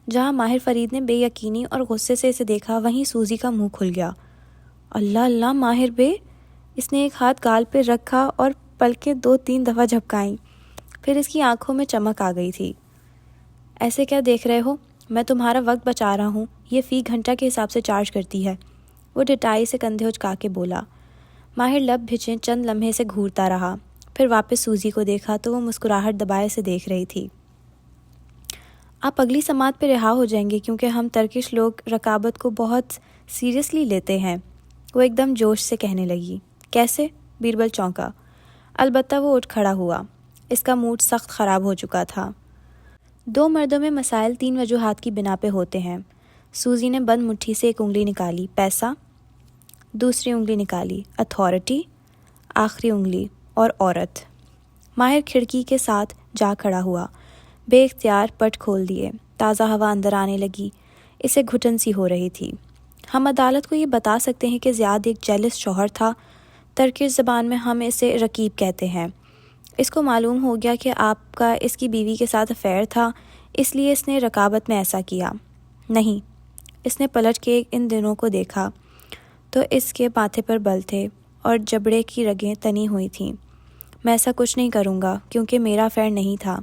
جہاں ماہر فرید نے بے یقینی اور غصے سے اسے دیکھا وہیں سوزی کا منہ کھل گیا۔ اللہ ماہر بے! اس نے ایک ہاتھ گال پہ رکھا اور پلکیں 2-3 دفعہ جھپکائیں، پھر اس کی آنکھوں میں چمک آ گئی تھی۔ ایسے کیا دیکھ رہے ہو؟ میں تمہارا وقت بچا رہا ہوں، یہ فی گھنٹہ کے حساب سے چارج کرتی ہے۔ وہ ڈٹائی سے کندھے اچکا کے بولا۔ ماہر لب بھچے چند لمحے سے گھورتا رہا، پھر واپس سوزی کو دیکھا تو وہ مسکراہٹ دبائے سے دیکھ رہی تھی۔ آپ اگلی سماعت پہ رہا ہو جائیں گے کیونکہ ہم ترکش لوگ رقابت کو بہت سیریسلی لیتے ہیں۔ وہ ایک دم جوش سے کہنے لگی۔ کیسے؟ بیربل چونکا۔ البتہ وہ اٹھ کھڑا ہوا۔ اس کا موڈ سخت خراب ہو چکا تھا۔ 2 مردوں میں مسائل 3 وجوہات کی بنا پہ ہوتے ہیں۔ سوزی نے بند مٹھی سے ایک انگلی نکالی، پیسہ، دوسری انگلی نکالی، اتھارٹی، آخری انگلی، اور عورت۔ ماہر کھڑکی کے ساتھ جا کھڑا ہوا، بے اختیار پٹ کھول دیے۔ تازہ ہوا اندر آنے لگی، اسے گھٹن سی ہو رہی تھی۔ ہم عدالت کو یہ بتا سکتے ہیں کہ زیاد ایک جیلس شوہر تھا، ترکش زبان میں ہم اسے رقیب کہتے ہیں۔ اس کو معلوم ہو گیا کہ آپ کا اس کی بیوی کے ساتھ افیئر تھا، اس لیے اس نے رقابت میں ایسا کیا۔ نہیں، اس نے پلٹ کے ان دنوں کو دیکھا تو اس کے ماتھے پر بل تھے اور جبڑے کی رگیں تنی ہوئی تھیں۔ میں ایسا کچھ نہیں کروں گا کیونکہ میرا افیئر نہیں تھا۔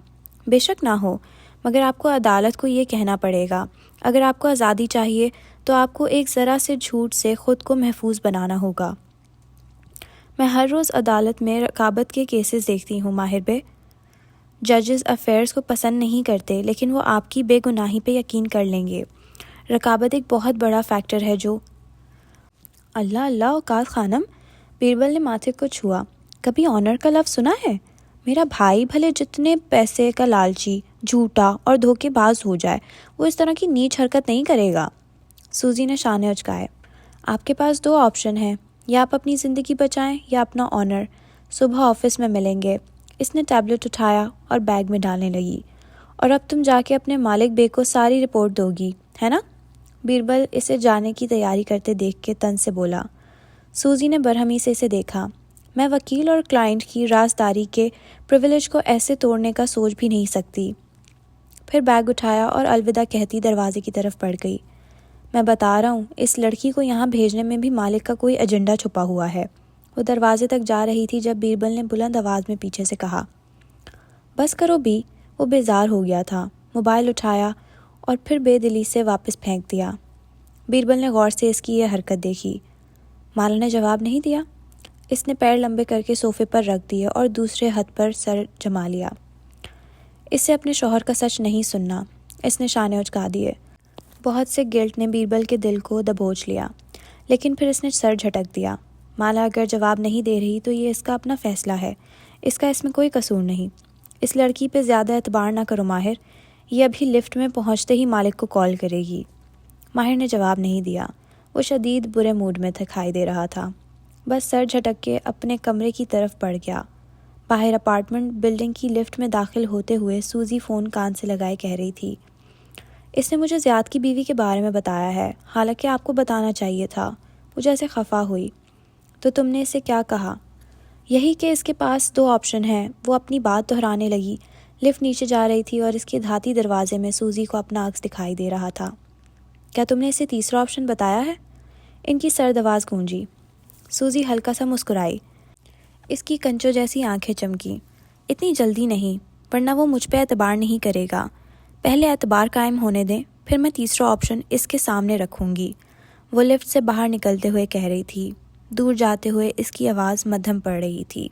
بے شک نہ ہو، مگر آپ کو عدالت کو یہ کہنا پڑے گا۔ اگر آپ کو آزادی چاہیے تو آپ کو ایک ذرا سے جھوٹ سے خود کو محفوظ بنانا ہوگا۔ میں ہر روز عدالت میں رقابت کے کیسز دیکھتی ہوں ماہر بے۔ ججز افیئرز کو پسند نہیں کرتے، لیکن وہ آپ کی بے گناہی پہ یقین کر لیں گے۔ رقابت ایک بہت بڑا فیکٹر ہے جو… اللہ اوقات خانم! بیربل نے ماتھے کو چھوا۔ کبھی آنر کا لفظ سنا ہے؟ میرا بھائی بھلے جتنے پیسے کا لالچی، جھوٹا اور دھوکے باز ہو جائے، وہ اس طرح کی نیچ حرکت نہیں کرے گا۔ سوزی نے شانے اچکائے۔ آپ کے پاس 2 آپشن ہیں، یا آپ اپنی زندگی بچائیں یا اپنا آنر، صبح آفس میں ملیں گے۔ اس نے ٹیبلٹ اٹھایا اور بیگ میں ڈالنے لگی۔ اور اب تم جا کے اپنے مالک بے کو ساری رپورٹ دو گی، ہے نا؟ بیربل اسے جانے کی تیاری کرتے دیکھ کے طنز سے بولا۔ سوزی نے برہمی سے اسے دیکھا۔ میں وکیل اور کلائنٹ کی رازداری کے پریویلیج کو ایسے توڑنے کا سوچ بھی نہیں سکتی۔ پھر بیگ اٹھایا اور الوداع کہتی دروازے کی طرف بڑھ گئی۔ میں بتا رہا ہوں، اس لڑکی کو یہاں بھیجنے میں بھی مالک کا کوئی ایجنڈا چھپا ہوا ہے۔ وہ دروازے تک جا رہی تھی جب بیربل نے بلند آواز میں پیچھے سے کہا، بس کرو بی۔ وہ بیزار ہو گیا تھا، موبائل اٹھایا اور پھر بے دلی سے واپس پھینک دیا۔ بیربل نے غور سے اس کی یہ حرکت دیکھی۔ مالا نے جواب نہیں دیا۔ اس نے پیر لمبے کر کے صوفے پر رکھ دیے اور دوسرے ہاتھ پر سر جما لیا۔ اس سے اپنے شوہر کا سچ نہیں سننا۔ اس نے شانے اچکا دیے۔ بہت سے گلٹ نے بیربل کے دل کو دبوچ لیا، لیکن پھر اس نے سر جھٹک دیا۔ مالا اگر جواب نہیں دے رہی تو یہ اس کا اپنا فیصلہ ہے، اس کا اس میں کوئی قصور نہیں۔ اس لڑکی پہ زیادہ اعتبار نہ کرو ماہر، یہ ابھی لفٹ میں پہنچتے ہی مالک کو کال کرے گی۔ ماہر نے جواب نہیں دیا۔ وہ شدید برے موڈ میں دکھائی دے رہا تھا۔ بس سر جھٹک کے اپنے کمرے کی طرف بڑھ گیا۔ باہر اپارٹمنٹ بلڈنگ کی لفٹ میں داخل ہوتے ہوئے سوزی فون کان سے لگائے کہہ رہی تھی، اس نے مجھے زیاد کی بیوی کے بارے میں بتایا ہے، حالانکہ آپ کو بتانا چاہیے تھا۔ وہ جیسے خفا ہوئی۔ تو تم نے اسے کیا کہا؟ یہی کہ اس کے پاس 2 آپشن ہیں۔ وہ اپنی بات دہرانے لگی۔ لفٹ نیچے جا رہی تھی اور اس کے دھاتی دروازے میں سوزی کو اپنا عکس دکھائی دے رہا تھا۔ کیا تم نے اسے تیسرا آپشن بتایا ہے؟ ان کی سرد آواز گونجی۔ سوزی ہلکا سا مسکرائی۔ اس کی کنچوں جیسی آنکھیں چمکیں۔ اتنی جلدی نہیں، ورنہ وہ مجھ پہ اعتبار نہیں کرے گا۔ پہلے اعتبار قائم ہونے دیں، پھر میں تیسرا آپشن اس کے سامنے رکھوں گی۔ وہ لفٹ سے باہر نکلتے ہوئے کہہ رہی تھی۔ دور جاتے ہوئے اس کی آواز مدھم پڑ رہی تھی۔